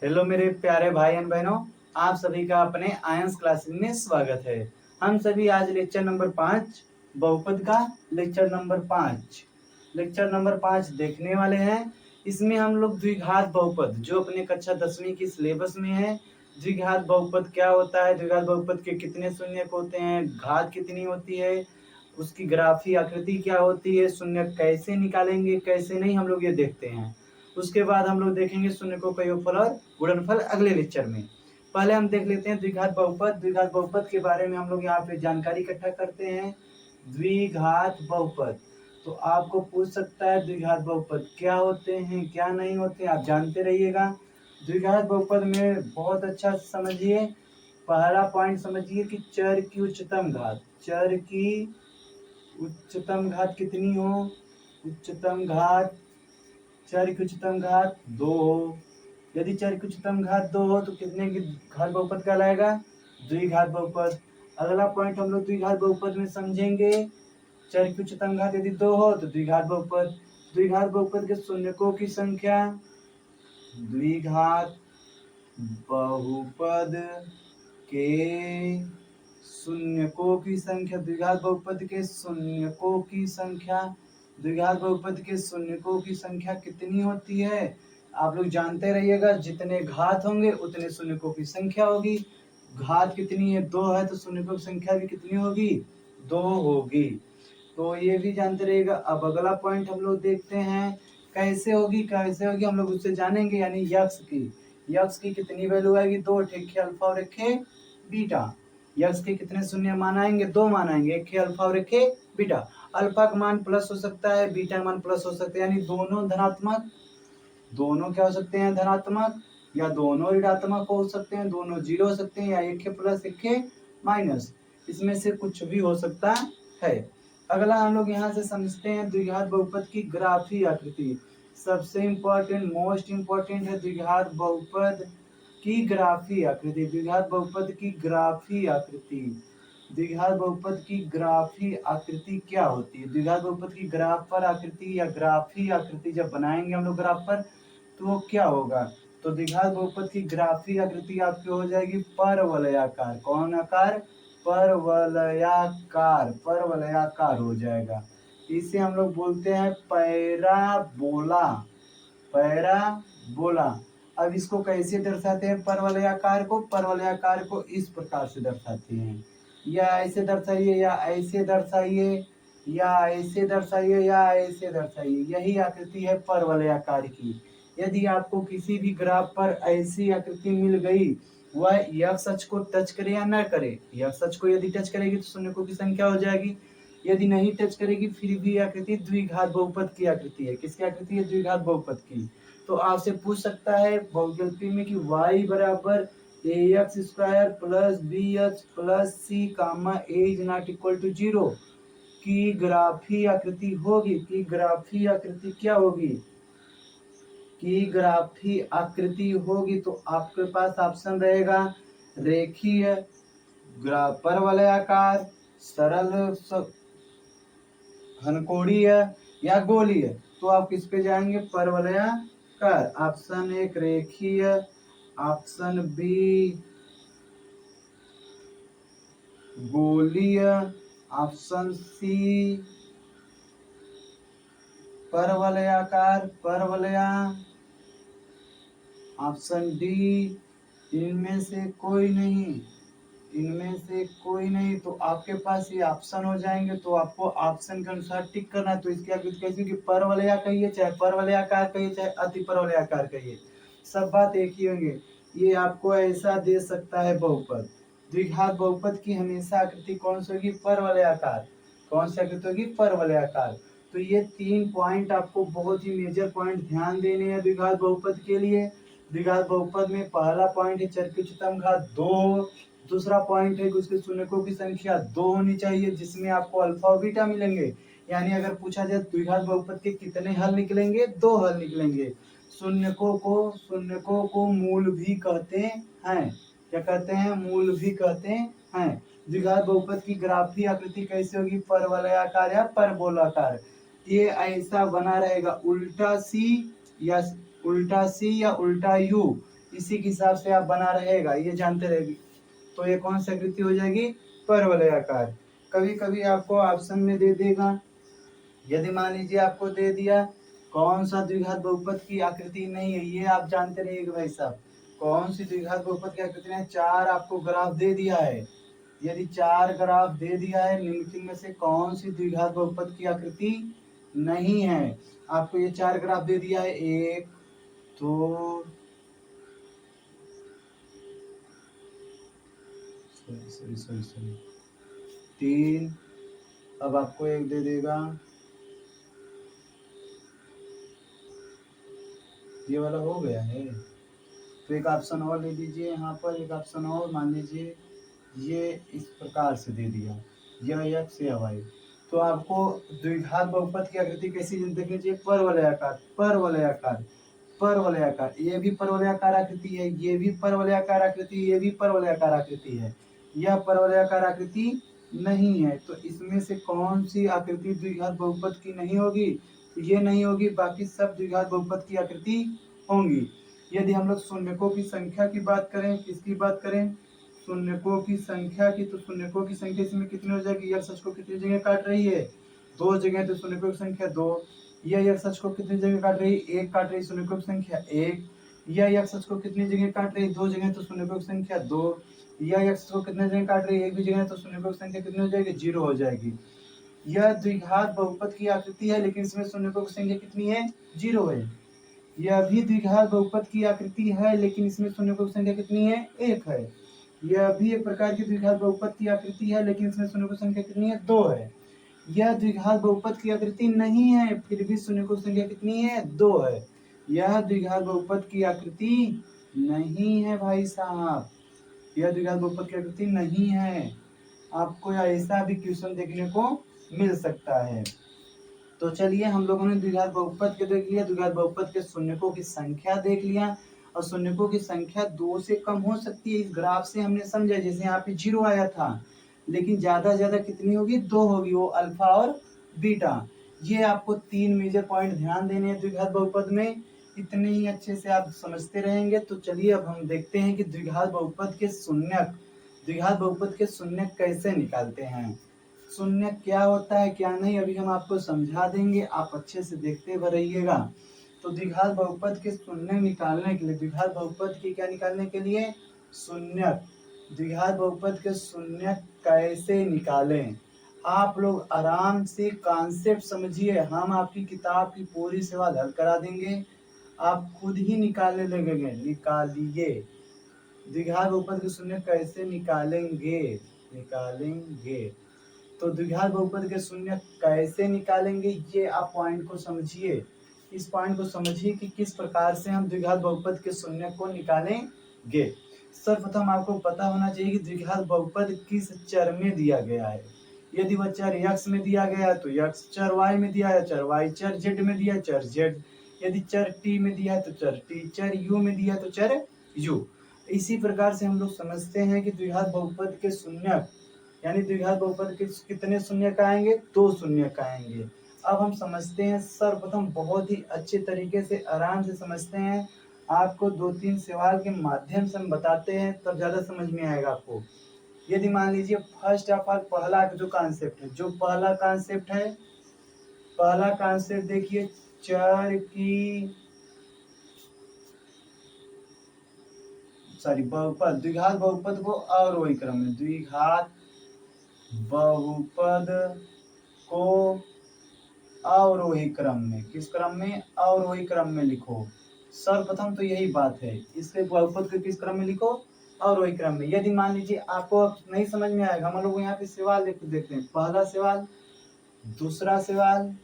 Hello मेरे प्यारे भाई एंड बहनों, आप सभी का अपने आयंस क्लासेस में स्वागत है। हम सभी आज लेक्चर नंबर 5 बहुपद का लेक्चर नंबर 5 देखने वाले हैं। इसमें हम लोग द्विघात बहुपद जो अपने कक्षा 10वीं की सिलेबस में है, द्विघात बहुपद क्या होता है, द्विघात बहुपद के कितने शून्यक होते हैं, घात कितनी होती है, उसकी ग्राफी आकृति क्या होती है, शून्य कैसे निकालेंगे कैसे नहीं, हम लोग ये देखते हैं। उसके बाद हम लोग देखेंगे शून्यकों का योगफल और गुणनफल अगले लेक्चर में। पहले हम देख लेते हैं द्विघात बहुपद। द्विघात बहुपद के बारे में हम लोग यहाँ पे जानकारी इकट्ठा करते हैं। द्विघात बहुपद तो आपको पूछ सकता है द्विघात बहुपद क्या होते हैं क्या नहीं होते, आप जानते रहिएगा। द्विघात बहुपद में बहुत अच्छा समझिए, पहला पॉइंट समझिए कि चर की उच्चतम घात, चर की उच्चतम घात कितनी हो, उच्चतम घात, चर की उच्चतम घात 2 हो। यदि चर की उच्चतम घात 2 हो तो कितने की घात बहुपद कहलाएगा, द्विघात बहुपद। अगला पॉइंट हम लोग द्विघात बहुपद में समझेंगे, चर की उच्चतम घात यदि 2 हो तो द्विघात बहुपद। द्विघात बहुपद के शून्यकों की संख्या, द्विघात बहुपद के शून्यकों की संख्या, द्विघात बहुपद के शून्यकों की संख्या, द्विघात बहुपद के शून्यकों की संख्या कितनी होती है, आप लोग जानते रहिएगा। जितने घात होंगे उतने शून्यकों की संख्या होगी। घात कितनी है, 2 है, तो शून्यकों की संख्या भी कितनी होगी, 2 होगी। तो ये भी जानते रहिएगा। अब अगला पॉइंट हम लोग देखते हैं कैसे होगी हम लोग उससे जानेंगे। यानी यक्स की कितनी वैल्यू आएगी, 2, एक अल्फा और एक बीटा। यक्स के कितने शून्य मान आएंगे, 2 मान आएंगे, एक अल्फा और एक बीटा। अल्फा का मान प्लस हो सकता है, बीटा मान प्लस हो सकता है, यानी दोनों धनात्मक, दोनों क्या हो सकते हैं धनात्मक, या दोनों ऋणात्मक हो सकते हैं, दोनों जीरो हो सकते हैं, या एक प्लस एक माइनस, इसमें से कुछ भी हो सकता है। अगला हम लोग यहाँ से समझते हैं द्विघात बहुपद की ग्राफी आकृति। सबसे इम्पोर्टेंट, मोस्ट इम्पोर्टेंट है द्विघात बहुपद की ग्राफी आकृति। द्विघात बहुपद की ग्राफी आकृति, द्विघात बहुपद की ग्राफी आकृति क्या होती है। द्विघात बहुपद की ग्राफ पर आकृति या ग्राफी आकृति जब बनाएंगे हम लोग ग्राफ पर तो वो क्या होगा, तो द्विघात बहुपद की ग्राफी आकृति आपकी हो जाएगी परवलयाकार। कौन आकार, परवलयाकार, परवलयाकार हो जाएगा। इसे हम लोग बोलते हैं पैराबोला, पैराबोला। अब इसको कैसे दर्शाते हैं परवलयाकार को, परवलयाकार को इस प्रकार से दर्शाते हैं, या ऐसे दर्शाइए, या ऐसे दर्शाइए, या ऐसे दर्शाइए, या ऐसे दर्शाइए। यही आकृति है परवलयाकार की। यदि आपको किसी भी ग्राफ पर ऐसी आकृति मिल गई, वह एक्स अक्ष को टच करे या न करे, एक्स अक्ष को यदि टच करेगी तो शून्यकों की संख्या हो जाएगी, यदि नहीं टच करेगी फिर भी आकृति द्विघात बहुपद की आकृति है। किसकी आकृति है, द्विघात बहुपद की। तो आपसे पूछ सकता है बहुगलती में कि y बराबर ax square plus bx plus c comma a is not equal to 0 की ग्राफी आकृति होगी, की ग्राफी आकृति क्या होगी, की ग्राफी आकृति होगी, तो आपके पास ऑप्शन रहेगा रेखीय, परवलयाकार, सरल घनकोणीय या गोलीय। तो आप किस पे जाएंगे, परवलयाकार। ऑप्शन 1 रेखीय, ऑप्शन बी गोलीय, ऑप्शन सी परवलयाकार, परवलया, ऑप्शन डी इनमें से कोई नहीं, इनमें से कोई नहीं। तो आपके पास ये ऑप्शन हो जाएंगे, तो आपको ऑप्शन के अनुसार टिक करना है। तो इसकी आकृति कैसी होगी, परवलया कहिए चाहे परवलयाकार कहिए चाहे अति परवलयाकार कहिए, सब बात एक ही होंगे। ये आपको ऐसा दे सकता है बहुपद। द्विघात बहुपद की हमेशा आकृति कौन सी होगी, परवलयाकार। कौन सी आकृति होगी, परवलयाकार। तो ये 3 पॉइंट आपको बहुत ही मेजर पॉइंट ध्यान देने हैं द्विघात बहुपद के लिए। द्विघात बहुपद में पहला पॉइंट है चर की उच्चतम घात 2, दूसरा पॉइंट है कि उसके शून्यकों की संख्या 2 होनी चाहिए जिसमें आपको अल्फा और बीटा मिलेंगे। यानी अगर पूछा जाए द्विघात बहुपद के कितने हल निकलेंगे, 2 हल निकलेंगे। शून्यकों को मूल भी कहते हैं, क्या कहते हैं, मूल भी कहते हैं। द्विघात बहुपद की ग्राफी आकृति कैसे होगी, परवलयाकार या परबोलाकार। ये ऐसा बना रहेगा, उल्टा सी या उल्टा यू इसी के हिसाब से आप बना रहेगा, ये जानते रहेगी। तो ये कौन सी आकृति हो जाएगी, परवलयाकार। कभी कभी आपको ऑप्शन में दे देगा, यदि मान लीजिए आपको दे दिया कौन सा द्विघात बहुपद की आकृति नहीं है, ये आप जानते रहिएगा भाई साहब, कौन सी द्विघात बहुपद की आकृति नहीं है। 4 आपको ग्राफ दे दिया है, यदि 4 ग्राफ दे दिया है, निम्नलिखित में से कौन सी द्विघात बहुपद की आकृति नहीं है। आपको ये 4 ग्राफ दे दिया है, 1 2 सॉरी 3, अब आपको एक दे देगा, ये वाला हो गया है। तो एक ऑप्शन और ले लीजिए, यहाँ पर एक ऑप्शन और मान लीजिए, ये इस प्रकार से दे दिया, यह x या y। तो आपको द्विघात बहुपद की आकृति कैसी देखनी चाहिए, परवलयाकार, परवलयाकार, परवलयाकार। ये भी परवलयाकार आकृति है, ये भी परवलयाकार आकृति, ये भी परवलयाकार आकृति है। यह परवलयाकार आकृति नहीं है, तो इसमें से कौन सी आकृति द्विघात बहुपद की नहीं होगी, ये नहीं होगी, बाकी सब द्विघात बहुपद की आकृति होंगी। यदि हम लोग शून्यकों की संख्या की बात करें, किसकी बात करें, शून्यकों की संख्या की, तो शून्यकों की संख्या इसमें कितनी हो जाएगी, यह सच को कितनी जगह काट रही है, 2 जगह, तो शून्यकों की संख्या 2। यह सच को कितनी जगह काट रही है, 1 काट रही, शून्यकों की संख्या 1। यह सच को कितनी जगह काट रही है, 2 जगह, तो शून्यकों की संख्या 2। यह सच को कितने जगह काट रही है, 1 भी जगह, तो शून्यकों की संख्या कितनी हो जाएगी, 0 हो जाएगी। यह द्विघात बहुपद की आकृति है, लेकिन इसमें शून्यकों की संख्या कितनी है, 0 है। यह भी द्विघात बहुपद की आकृति है, लेकिन इसमें शून्यकों की संख्या कितनी है, 1 है। यह भी एक प्रकार की द्विघात बहुपद की आकृति है, लेकिन इसमें शून्यकों की संख्या कितनी है, 2 है। यह द्विघात बहुपद की आकृति नहीं है, फिर भी शून्यकों की संख्या कितनी है, 2 है। यह द्विघात बहुपद की आकृति नहीं है भाई साहब, यह द्विघात बहुपद की आकृति नहीं है। आपको ऐसा भी क्वेश्चन देखने को मिल सकता है। तो चलिए, हम लोगों ने द्विघात बहुपद के देख लिया, द्विघात बहुपद के शून्यकों की संख्या देख लिया, और शून्यकों की संख्या 2 से कम हो सकती है। इस ग्राफ से हमने समझा, जैसे यहाँ पे 0 आया था, लेकिन ज्यादा से ज्यादा कितनी होगी, 2 होगी, वो अल्फा और बीटा। ये आपको 3 मेजर पॉइंट ध्यान देने हैं द्विघात बहुपद में, इतने ही अच्छे से आप समझते रहेंगे। तो चलिए अब हम देखते हैं कि द्विघात बहुपद के शून्यक, द्विघात बहुपद के शून्यक कैसे निकालते हैं। शून्यक क्या होता है क्या नहीं, अभी हम आपको समझा देंगे, आप अच्छे से देखते रहिएगा। तो द्विघात बहुपद के शून्यक निकालने के लिए, द्विघात बहुपद की क्या निकालने के लिए, शून्यक, द्विघात बहुपद के शून्यक कैसे निकालें, आप लोग आराम से कॉन्सेप्ट समझिए, हम आपकी किताब की पूरी सवाल हल करा देंगे, आप खुद ही निकालने लगेंगे। निकालिए, द्विघात बहुपद के शून्यक कैसे निकालेंगे, निकालेंगे। तो द्विघात बहुपद के शून्यक कैसे निकालेंगे, ये आप पॉइंट को समझिए, इस पॉइंट को समझिए कि किस प्रकार से हम द्विघात बहुपद के शून्यक को निकालेंगे। सर्वप्रथम आपको पता होना चाहिए कि द्विघात बहुपद किस चर में दिया गया है। यदि वह चर x में दिया गया है तो x, चर y में दिया है चर y, चर z में दिया है चर z, यदि चर t में दिया है तो चर t, चर u में दिया है तो चर u। इसी प्रकार से हम लोग समझते हैं कि द्विघात बहुपद के शून्यक, यानी द्विघात बहुपद के कितने शून्यक आएंगे, 2 शून्यक आएंगे। अब हम समझते हैं, सर्वप्रथम बहुत ही अच्छे तरीके से आराम से समझते हैं, आपको 2-3 सवाल के माध्यम से हम बताते हैं, तब ज्यादा समझ में आएगा आपको। यदि मान लीजिए फर्स्ट ऑफ ऑल पहला जो कॉन्सेप्ट है, जो पहला कॉन्सेप्ट है, पहला कॉन्सेप्ट देखिए, चर की बहुपद, द्विघात बहुपद को अवरोही क्रम में, द्विघात बहुपद को अवरोही क्रम में, किस क्रम में, अवरोही क्रम में लिखो। सर्वप्रथम तो यही बात है, इसके बहुपद को किस क्रम में लिखो, अवरोही क्रम में। यदि मान लीजिए आपको नहीं समझ में आएगा, हम लोग यहाँ पे सवाल देखते हैं, पहला सवाल, दूसरा सवाल,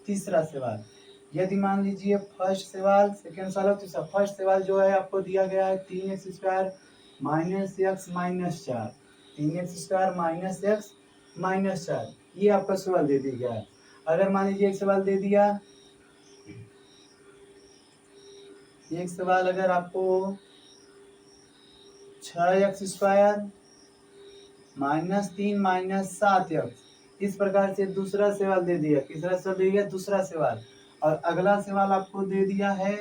तीसरा सवाल। यदि मान लीजिए फर्स्ट सवाल, सेकेंड सवाल, तीसरा। फर्स्ट सवाल जो है आपको दिया गया है 3x² minus x minus 4, 3x² minus x minus 4, ये आपका सवाल दे दिया गया है। अगर मान लीजिए एक सवाल दे दिया, एक सवाल अगर आपको 6x² माइनस 3 माइनस 7x, इस प्रकार से दूसरा सवाल दे दिया, तीसरा सवाल दे दिया, दूसरा सवाल। और अगला सवाल आपको दे दिया है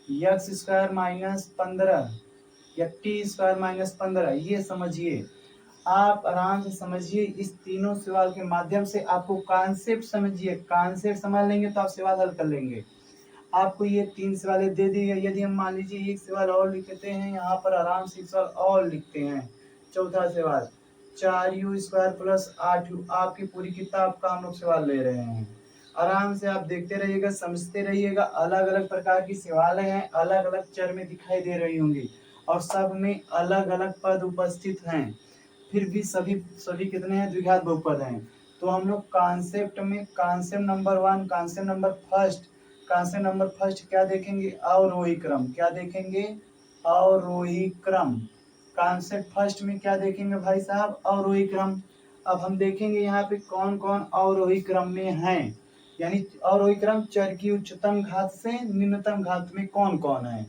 एक्स स्क्वायर माइनस 15 या टी स्क्वायर माइनस 15, ये समझिए। आप आराम से समझिए, इस तीनों सवाल के माध्यम से आपको कॉन्सेप्ट समझिए, कॉन्सेप्ट समझ लेंगे तो आप सवाल हल कर लेंगे। आपको ये 3 सवाल दे दिए, यदि हम मान लीजिए एक सवाल और लिखते हैं यहाँ पर, आराम से एक सवाल और लिखते हैं। चौथा सवाल, 4u स्क्वायर प्लस 8u, आपकी पूरी किताब का हम लोग सवाल ले रहे हैं। आराम से आप देखते रहिएगा, समझते रहिएगा। अलग अलग प्रकार की सवाल हैं, अलग अलग चर में दिखाई दे रही होंगी और सब में अलग अलग पद उपस्थित हैं, फिर भी सभी सभी कितने हैं, द्विघात बहुपद हैं। तो हम लोग कॉन्सेप्ट में concept number 1, concept number first, concept number first क्या देखेंगे, अवरोही क्रम। क्या देखेंगे, अवरोही क्रम। कॉन्सेप्ट फर्स्ट में क्या देखेंगे भाई साहब, अवरोही क्रम। अब हम देखेंगे यहाँ पे कौन कौन अवरोही क्रम में हैं, यानी अवरोही क्रम चर की उच्चतम घात से निम्नतम घात में कौन कौन है,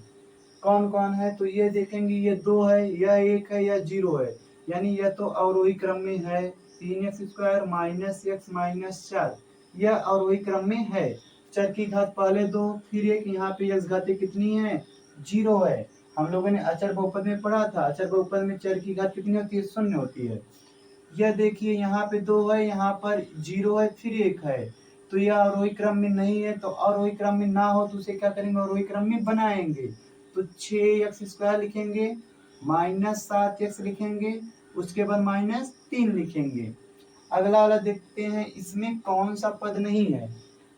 कौन कौन है। तो ये देखेंगे, ये 2 है, यह 1 है, यह 0 है, यानी यह तो अवरोही क्रम में है। 3x square minus x minus 4, यह अवरोही क्रम में है। चर की घात पहले 2 फिर 1, यहाँ पे x घातें कितनी है, 0 है। हम लोगों ने अचर बहुपद में पढ़ा था, अचर बहुपद में चर की घात कितनी होती है, 0 होती है। यह देखिए यहाँ पे 2 है, यहाँ पर 0 है, फिर 1 है। तो यह अवरोही क्रम में नहीं है, तो अवरोही क्रम में ना हो तो उसे क्या करेंगे, अवरोही क्रम में बनाएंगे। तो 6x स्क्वायर लिखेंगे, माइनस 7x लिखेंगे, उसके बाद माइनस 3 लिखेंगे। अगला वाला देखते हैं, इसमें कौन सा पद नहीं है।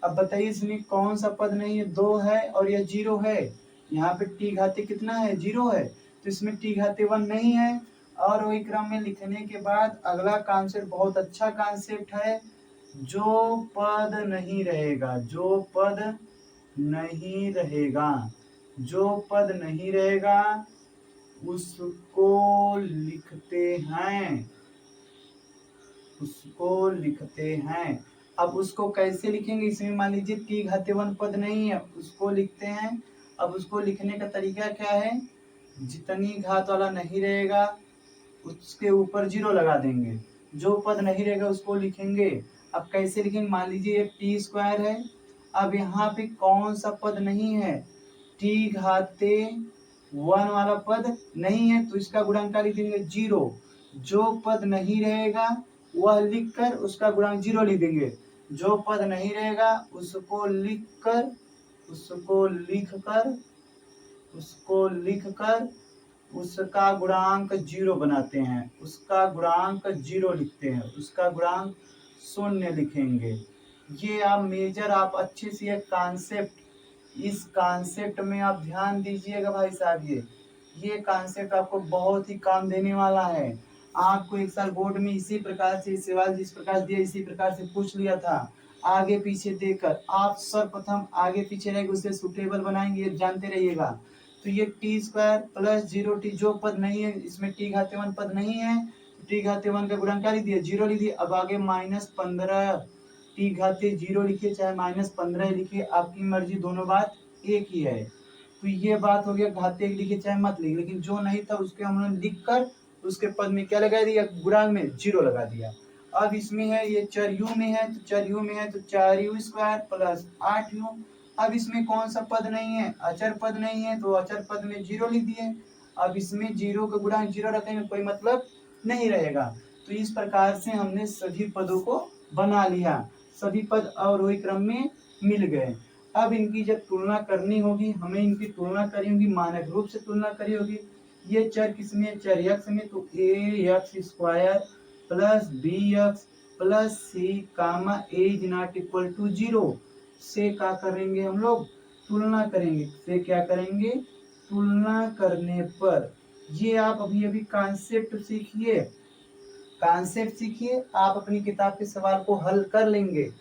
अब बताइए इसमें कौन सा पद नहीं है, 2 है और यह 0 है। यहाँ पे टी घाते कितना है, 0 है, तो इसमें टी घाते 1 नहीं है। और वही क्रम में लिखने के बाद अगला कॉन्सेप्ट बहुत अच्छा कॉन्सेप्ट है, जो पद नहीं रहेगा, जो पद नहीं रहेगा, जो पद नहीं रहेगा उसको लिखते हैं, उसको लिखते हैं। अब उसको कैसे लिखेंगे, इसमें मान लीजिए टी घाते 1 पद नहीं है, उसको लिखते हैं। अब उसको लिखने का तरीका क्या है, जितनी घात वाला नहीं रहेगा उसके ऊपर 0 लगा देंगे, जो पद नहीं रहेगा उसको लिखेंगे। अब कैसे लिखेंगे, मान लीजिए टी स्क्वायर है, अब यहाँ पे कौन सा पद नहीं है, टी घाते 1 वाला पद नहीं है, तो इसका गुणांक लिख देंगे 0। जो पद नहीं रहेगा वह लिखकर उसका गुणांक 0 लिख देंगे, जो पद नहीं रहेगा उसको लिखकर, उसको लिखकर, उसको लिखकर उसका गुणांक 0 बनाते हैं, उसका गुणांक 0 लिखते हैं, उसका गुणांक 0 लिखेंगे। ये आप मेजर, आप अच्छे से एक कॉन्सेप्ट, इस कॉन्सेप्ट में आप ध्यान दीजिएगा भाई साहब। ये कॉन्सेप्ट आपको बहुत ही काम देने वाला है। आपको एक साल बोर्ड में इसी प्रकार से सवाल जिस प्रकार दिया इसी प्रकार से पूछ लिया था, आगे पीछे देकर आप सर्वप्रथम आगे पीछे रहेंगे उससे सुटेबल बनाएंगे, जानते रहिएगा। तो ये टी स्क्वायर प्लस 0t, जो पद नहीं है इसमें टी घाते 1 पद नहीं है, टी घाते 1 का गुणांक क्या लिख दिया, 0 लिख दिया। अब आगे माइनस 15, टी घाते 0 लिखिए चाहे माइनस 15 लिखिए, आपकी मर्जी, दोनों बात एक ही है। तो ये बात हो गया, घाते लिखिए चाहे मत लिखिए, लेकिन जो नहीं था उसके हमने लिख कर उसके पद में क्या लगा दिया, गुणांक में 0 लगा दिया। अब इसमें है, ये चर यू में है, तो चर यू में है तो 4u स्क्वायर प्लस 8u। अब इसमें कौन सा पद नहीं है, अचर पद नहीं है, तो अचर पद में 0 लिख दिए। अब इसमें 0 का गुणांक 0 रखेंगे, कोई मतलब नहीं रहेगा। तो इस प्रकार से हमने सभी पदों को बना लिया, सभी पद अवरोही क्रम में मिल गए। अब इनकी जब तुलना करनी होगी, हमें इनकी तुलना करनी होगी, मानक रूप से तुलना करनी होगी। ये चर किसमें, चर x में, तो ax square plus bx plus c comma a is not equal to 0 से क्या करेंगे हम लोग, तुलना करेंगे। से क्या करेंगे, तुलना करने पर, ये आप अभी अभी कॉन्सेप्ट सीखिए, कॉन्सेप्ट सीखिए, आप अपनी किताब के सवाल को हल कर लेंगे।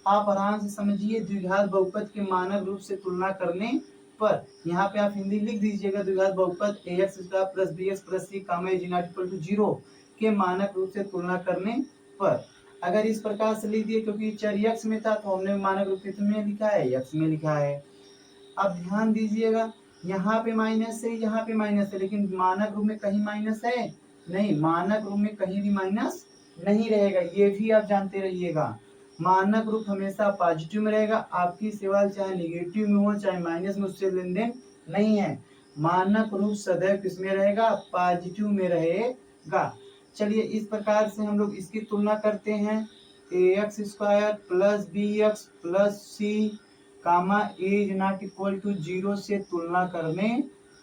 आप आराम से समझिए, द्विघात बहुपद के मानक रूप से तुलना करने पर, यहाँ पे आप हिंदी लिख दीजिएगा, द्विघात बहुपद ax square plus bx plus c comma a not equal to 0 के मानक रूप से तुलना करने पर। अगर इस प्रकार से लिख दिए, क्योंकि चर x में था तो हमने मानक रूप में लिखा है, x में लिखा है। अब ध्यान दीजिएगा, यहाँ पे माइनस है, यहाँ पे माइनस है, लेकिन मानक रूप में कहीं माइनस है नहीं, मानक रूप में कहीं भी माइनस नहीं रहेगा, ये भी आप जानते रहिएगा। मानक रूप हमेशा पॉजिटिव में रहेगा, आपकी सवाल चाहे निगेटिव में हो चाहे माइनस में, उससे लेन देन नहीं है। मानक रूप सदैव किसमें रहेगा? पॉजिटिव में रहेगा। चलिए इस प्रकार से हम लोग इसकी तुलना करते हैं। ax square plus b x plus c comma is not equal to 0 से तुलना करने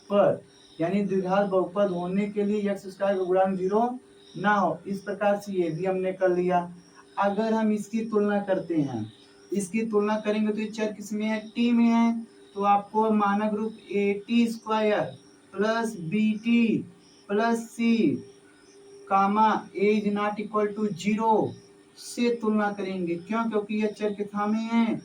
पर, यानी द्विघात बहुपद होने के लिए एक्स स्क्वायर का गुणांक 0 ना हो। इस प्रकार से ये भी हमने कर लिया। अगर हम इसकी तुलना करते हैं, इसकी तुलना करेंगे तो ये चर किसमें है? टी में है। तो आपको मानक रूप a t square plus b t plus c comma as not equal to 0 से तुलना करेंगे। क्यों? क्योंकि ये चर कितना में है?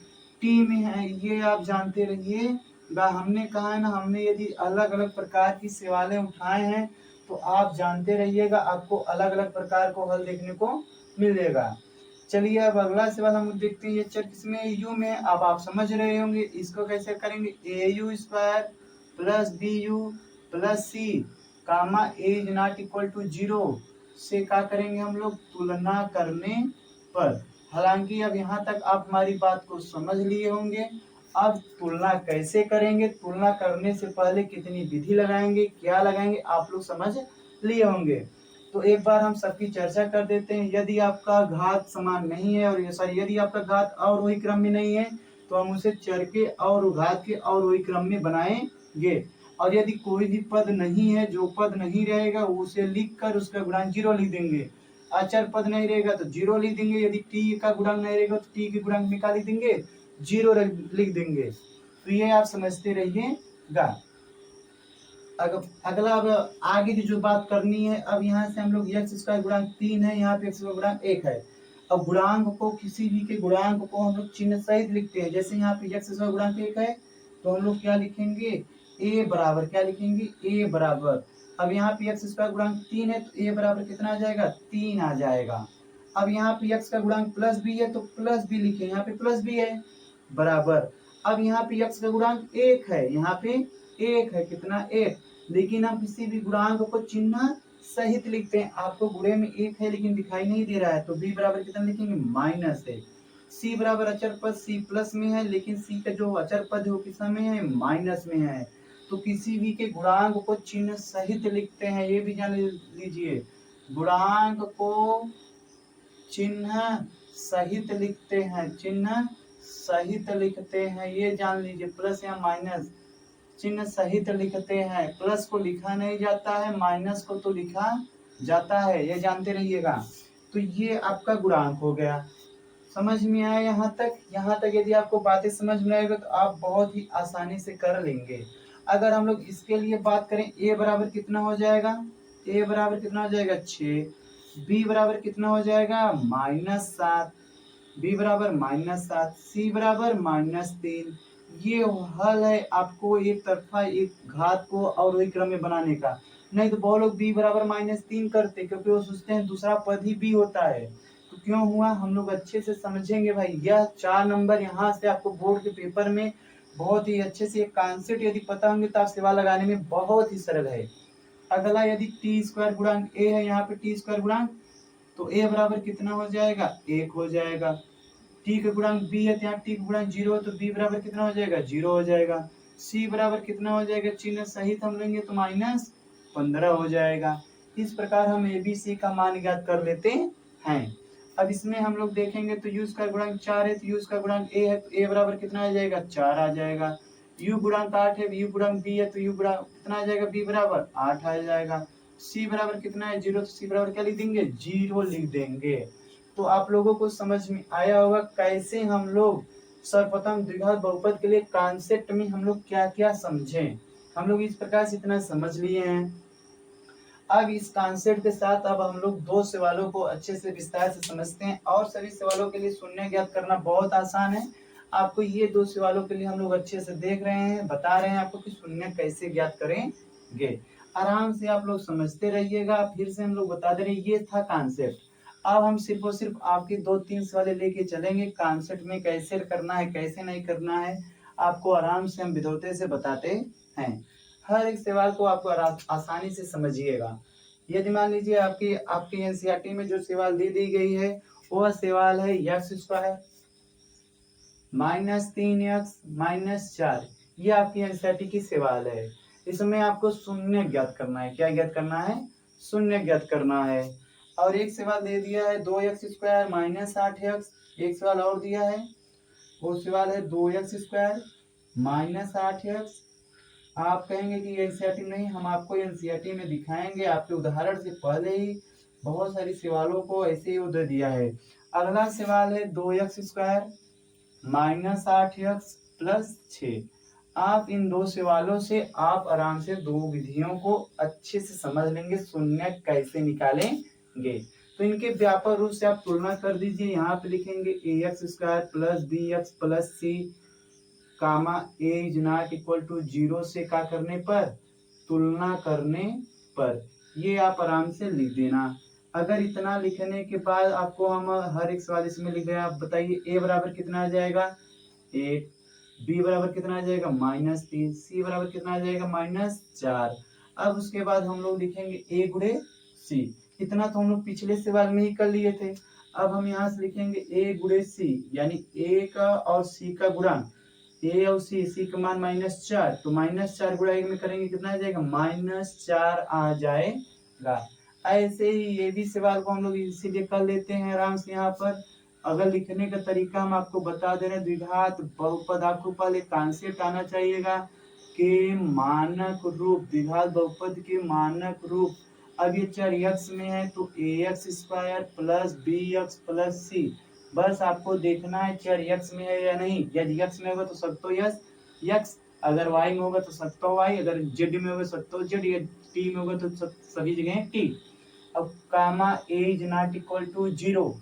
टी में है। ये आप जानते रहिए। हमने कहा है ना, हमने यदि अलग अलग प्रकार की सवालें उठाए हैं तो आप जानते रहिएगा, आपको अलग अलग प्रकार को हल देखने को मिलेगा। चलिए अब अगला सवाल हम देखते हैं। ये चर किसमें? यू में। अब आप समझ रहे होंगे इसको कैसे करेंगे। A u square plus b u plus c comma as not equal to 0 से क्या करेंगे हम लोग? तुलना करने पर। हालांकि अब यहाँ तक आप हमारी बात को समझ लिए होंगे। अब तुलना कैसे करेंगे, तुलना करने से पहले कितनी विधि लगाएंगे, क्या लगाएंगे, आप लोग समझ लिए होंगे। तो एक बार हम सबकी चर्चा कर देते हैं। यदि आपका घात समान नहीं है, और सॉरी यदि आपका घात अवरोही क्रम में नहीं है तो हम उसे चर के और घात के अवरोही क्रम में बनाएंगे। और यदि कोई भी पद नहीं है, जो पद नहीं रहेगा उसे लिख कर उसका गुणांक 0 लिख देंगे। अचर पद नहीं रहेगा तो 0 लिख देंगे। यदि टी का गुणांक नहीं रहेगा तो टी के गुणांक में क्या लिख देंगे? 0 लिख देंगे। तो ये आप समझते रहिएगा। अगला अब आगे की जो बात करनी है, अब यहाँ से हम लोग एक्स स्क्वायर गुणांक 3 है, यहाँ पे एक्स स्क्वायर गुणांक 1 है। अब गुणांक को, किसी भी के गुणांक को हम लोग चिन्ह सहित लिखते हैं। जैसे यहाँ पे एक्स स्क्वायर गुणांक 1 है तो हम लोग क्या लिखेंगे? ए बराबर क्या लिखेंगे? ए बराबर। अब यहाँ पे एक्स स्क्वायर गुणांक 3 है तो ए बराबर कितना आ जाएगा? 3 आ जाएगा। अब यहाँ पे एक्स का गुणांक प्लस बी है तो प्लस बी लिखे, यहाँ पे प्लस बी है बराबर। अब यहाँ पे एक्स का गुणांक 1 है, यहाँ पे 1 है, कितना? 1। लेकिन हम किसी भी गुणांक को चिन्ह सहित लिखते हैं। आपको गुणे में 1 है लेकिन दिखाई नहीं दे रहा है तो b बराबर कितना लिखेंगे? -1। c बराबर अचर पद c प्लस में है, लेकिन c का जो अचर पद है वो किस में है? माइनस में है। तो किसी भी के गुणांक को चिन्ह सहित लिखते हैं, ये भी जान लीजिए। गुणांक को चिन्ह सहित लिखते हैं, चिन्ह सहित लिखते हैं, ये जान लीजिए। प्लस या माइनस चिन्ह सहित लिखते हैं। प्लस को लिखा नहीं जाता है, माइनस को तो लिखा जाता है, ये जानते रहिएगा। तो ये आपका गुणांक हो गया। समझ में आया यहाँ तक? यहाँ तक यदि आपको बातें समझ में आएगा तो आप बहुत ही आसानी से कर लेंगे। अगर हम लोग इसके लिए बात करें, ए बराबर कितना हो जाएगा? ए बराबर कितना हो जाएगा? 6। बी बराबर कितना हो जाएगा? -7। बी बराबर -7। सी बराबर -3। ये हल है आपको एक तरफा एक घात को अवरोही क्रम में बनाने का। नहीं तो बहुत लोग b बराबर -3 करते, क्योंकि वो सोचते हैं दूसरा पद ही b होता है। तो क्यों हुआ, हम लोग अच्छे से समझेंगे भाई। यह 4 नंबर यहाँ से आपको बोर्ड के पेपर में बहुत ही अच्छे से कॉन्सेप्ट यदि पता होंगे तो आप सवाल लगाने में बहुत ही सरल है। अगला यदि टी स्क्वायर गुणांक a है, यहाँ पे टी स्क्वायर गुणांक, तो a बराबर कितना हो जाएगा? 1 हो जाएगा। टी का गुणांक b है, यहाँ टी का गुणांक 0 है तो b बराबर कितना हो जाएगा? 0 हो जाएगा। c बराबर कितना हो जाएगा? चिन्ह सहित हम लेंगे तो -15 हो जाएगा। इस प्रकार हम ए बी सी का मान ज्ञात कर लेते हैं। अब इसमें हम लोग देखेंगे तो u का गुणांक 4 है तो u का गुणांक a है तो a बराबर कितना आ जाएगा? 4 आ जाएगा। u गुणांक 8 है, u गुणांक b है तो u गुणांक कितना आ जाएगा? b बराबर 8 आ जाएगा। c बराबर कितना है? 0, तो c बराबर क्या लिख देंगे? 0 लिख देंगे। तो आप लोगों को समझ में आया होगा कैसे हम लोग सर्वप्रथम द्विघात बहुपद के लिए कॉन्सेप्ट में हम लोग क्या क्या समझें। हम लोग इस प्रकार से इतना समझ लिए हैं। अब इस कॉन्सेप्ट के साथ अब हम लोग 2 सवालों को अच्छे से विस्तार से समझते हैं, और सभी सवालों के लिए शून्य ज्ञात करना बहुत आसान है। आपको ये 2 सवालों के लिए हम लोग अच्छे से देख रहे हैं, बता रहे हैं आपको कि शून्य कैसे ज्ञात करेंगे। आराम से आप लोग समझते रहिएगा। फिर से हम लोग बता दे रहे हैं, ये था कॉन्सेप्ट। अब हम सिर्फ और सिर्फ आपके 2-3 सवाल लेके चलेंगे। कॉन्सेप्ट में कैसे करना है, कैसे नहीं करना है, आपको आराम से हम विधौते से बताते हैं। हर एक सवाल को आपको आसानी से समझिएगा। यदि मान लीजिए आपकी एनसीईआरटी में जो सवाल दी गई है वह सवाल है x² -3x -4। ये आपकी एनसीईआरटी की सवाल है। इसमें आपको शून्य ज्ञात करना है। क्या ज्ञात करना है? शून्य ज्ञात करना है। और एक सवाल दे दिया है 2x² माइनस 8x। एक सवाल और दिया है, वो सवाल है 2x² माइनस 8x। आप कहेंगे कि एनसीईआरटी नहीं, हम आपको एनसीईआरटी में दिखाएंगे, आपके उदाहरण से पहले ही बहुत सारी सवालों को ऐसे ही उधर दिया है। अगला सवाल है 2x² माइनस 8x प्लस 6। आप इन दो सवालों से आप आराम से दो विधियों को अच्छे से समझ लेंगे, शून्य कैसे निकालेंगे। तो इनके व्यापक रूप से आप तुलना कर दीजिए। यहाँ पे लिखेंगे ax² plus bx plus c comma a is not equal to 0 से क्या करने पर? तुलना करने पर। ये आप आराम से लिख देना। अगर इतना लिखने के बाद आपको हम हर एक सवाल इसमें लिख गए, आप बताइए a बराबर कितना आ जाएगा? 8। b बराबर कितना आ जाएगा? -3। c बराबर कितना आ जाएगा? -4। अब उसके बाद हम लोग लिखेंगे a गुणे c। इतना तो हम लोग पिछले सवाल में ही कर लिए थे। अब हम यहाँ से लिखेंगे a गुणे c, यानी a का और c का गुणा। ए और सी का मान -4, तो -4 गुणा 1 में करेंगे कितना आ जाएगा? -4 आ जाएगा। ऐसे ही ये भी सवाल को हम लोग इसीलिए कर लेते हैं आराम से। यहाँ पर अगर लिखने का तरीका हम आपको बता दे रहे हैं, द्विघात बहुपद आपको पहले कॉन्सेप्ट आना चाहिएगा कि मानक रूप, द्विघात बहुपद के मानक रूप। अब ये चर x में है तो ax² plus bx plus c। बस आपको देखना है चर x में है या नहीं। यदि x में होगा तो सत्तो x, अगर y में होगा तो सत्तो y, अगर z में होगा सत्तो z, या t में होगा तो सभी जगह t। अब comma a is not equal to 0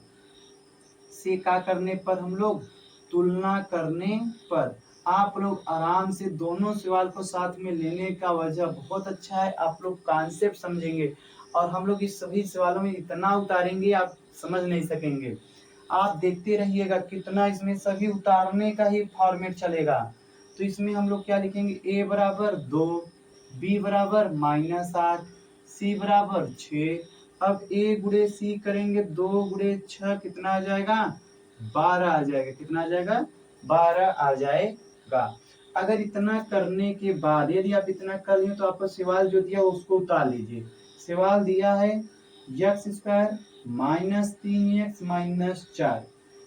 से क्या करने पर? हम लोग तुलना करने पर। आप लोग आराम से दोनों सवाल को साथ में लेने का वजह बहुत अच्छा है, आप लोग कॉन्सेप्ट समझेंगे और हम लोग इस सभी सवालों में इतना उतारेंगे आप समझ नहीं सकेंगे। आप देखते रहिएगा कितना इसमें सभी उतारने का ही फॉर्मेट चलेगा। तो इसमें हम लोग क्या लिखेंगे? a बराबर 2, b बराबर -8, c बराबर 6। अब a गुणे c करेंगे, 2 गुणे 6 कितना आ जाएगा? 12 आ जाएगा। कितना आ जाएगा? 12 आ जाएगा। अगर इतना करने के बाद यदि आप इतना कर लिए तो आपको सवाल जो दिया उसको उतार लीजिए। सवाल दिया है x² -3x -4।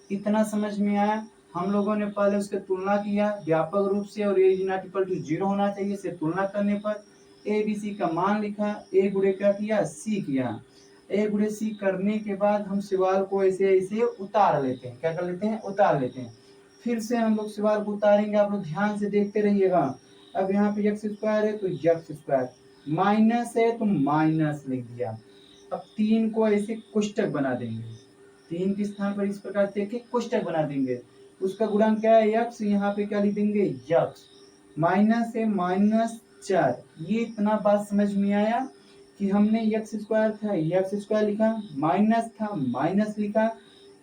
इतना समझ में आया? हम लोगों ने पहले उसके तुलना किया व्यापक रूप से, और a नॉट इक्वल टू 0 होना चाहिए से तुलना करने पर a b c का मान लिखा, a गुणे क्या किया? c किया। a गुणे c करने के बाद हम सवाल को ऐसे ऐसे उतार लेते हैं। क्या कर लेते हैं? उतार लेते हैं। फिर से हम लोग सवाल को उतारेंगे, आप लोग ध्यान से देखते रहिएगा। अब यहाँ पे x² है तो x², माइनस है तो माइनस लिख दिया। अब 3 को ऐसे कोष्टक बना देंगे, 3 के स्थान पर इस प्रकार से एक कोष्टक बना देंगे। उसका गुणांक क्या है? x। यहाँ पे क्या लिख देंगे? x। माइनस है -4। ये इतना बात समझ में आया कि हमने x² था x² लिखा, माइनस था माइनस लिखा,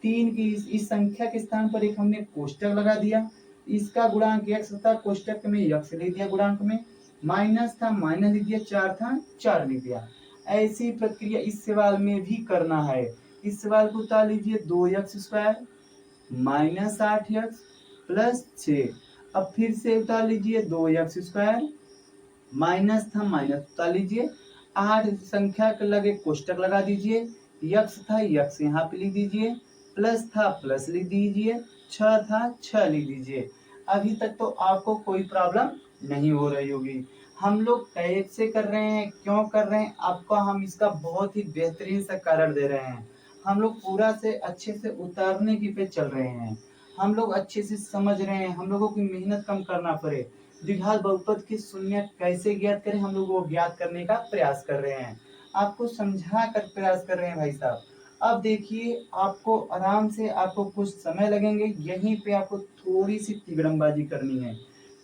3 की इस संख्या के स्थान पर एक हमने कोष्टक लगा दिया। इसका गुणांक x था, कोष्टक में x लिख दिया, गुणांक में माइनस था माइनस लिख दिया, 4 था 4 लिख दिया। ऐसी प्रक्रिया इस सवाल में भी करना है। इस सवाल को उतार लीजिए, 2x² माइनस 8x प्लस 6। अब फिर से उतार लीजिए, 2x² माइनस था माइनस उतार लीजिए, 8 संख्या के लगे कोष्टक लगा दीजिए, x था x यहाँ पे लिख दीजिए, प्लस था प्लस लिख दीजिए, 6 था 6 लिख दीजिए। अभी तक तो आपको कोई प्रॉब्लम नहीं हो रही होगी। हम लोग कैसे कर रहे हैं, क्यों कर रहे हैं, आपको हम इसका बहुत ही बेहतरीन सा कारण दे रहे हैं। हम लोग पूरा से अच्छे से उतारने की पे चल रहे हैं, हम लोग अच्छे से समझ रहे हैं, हम लोगों की मेहनत कम करना पड़े। द्विघात बहुपद की शून्य कैसे ज्ञात करें, हम लोग वो ज्ञात करने का प्रयास कर रहे हैं, आपको समझा कर प्रयास कर रहे हैं भाई साहब। अब देखिए, आपको आराम से, आपको कुछ समय लगेंगे, यहीं पे आपको थोड़ी सी तिगड़मबाजी करनी है।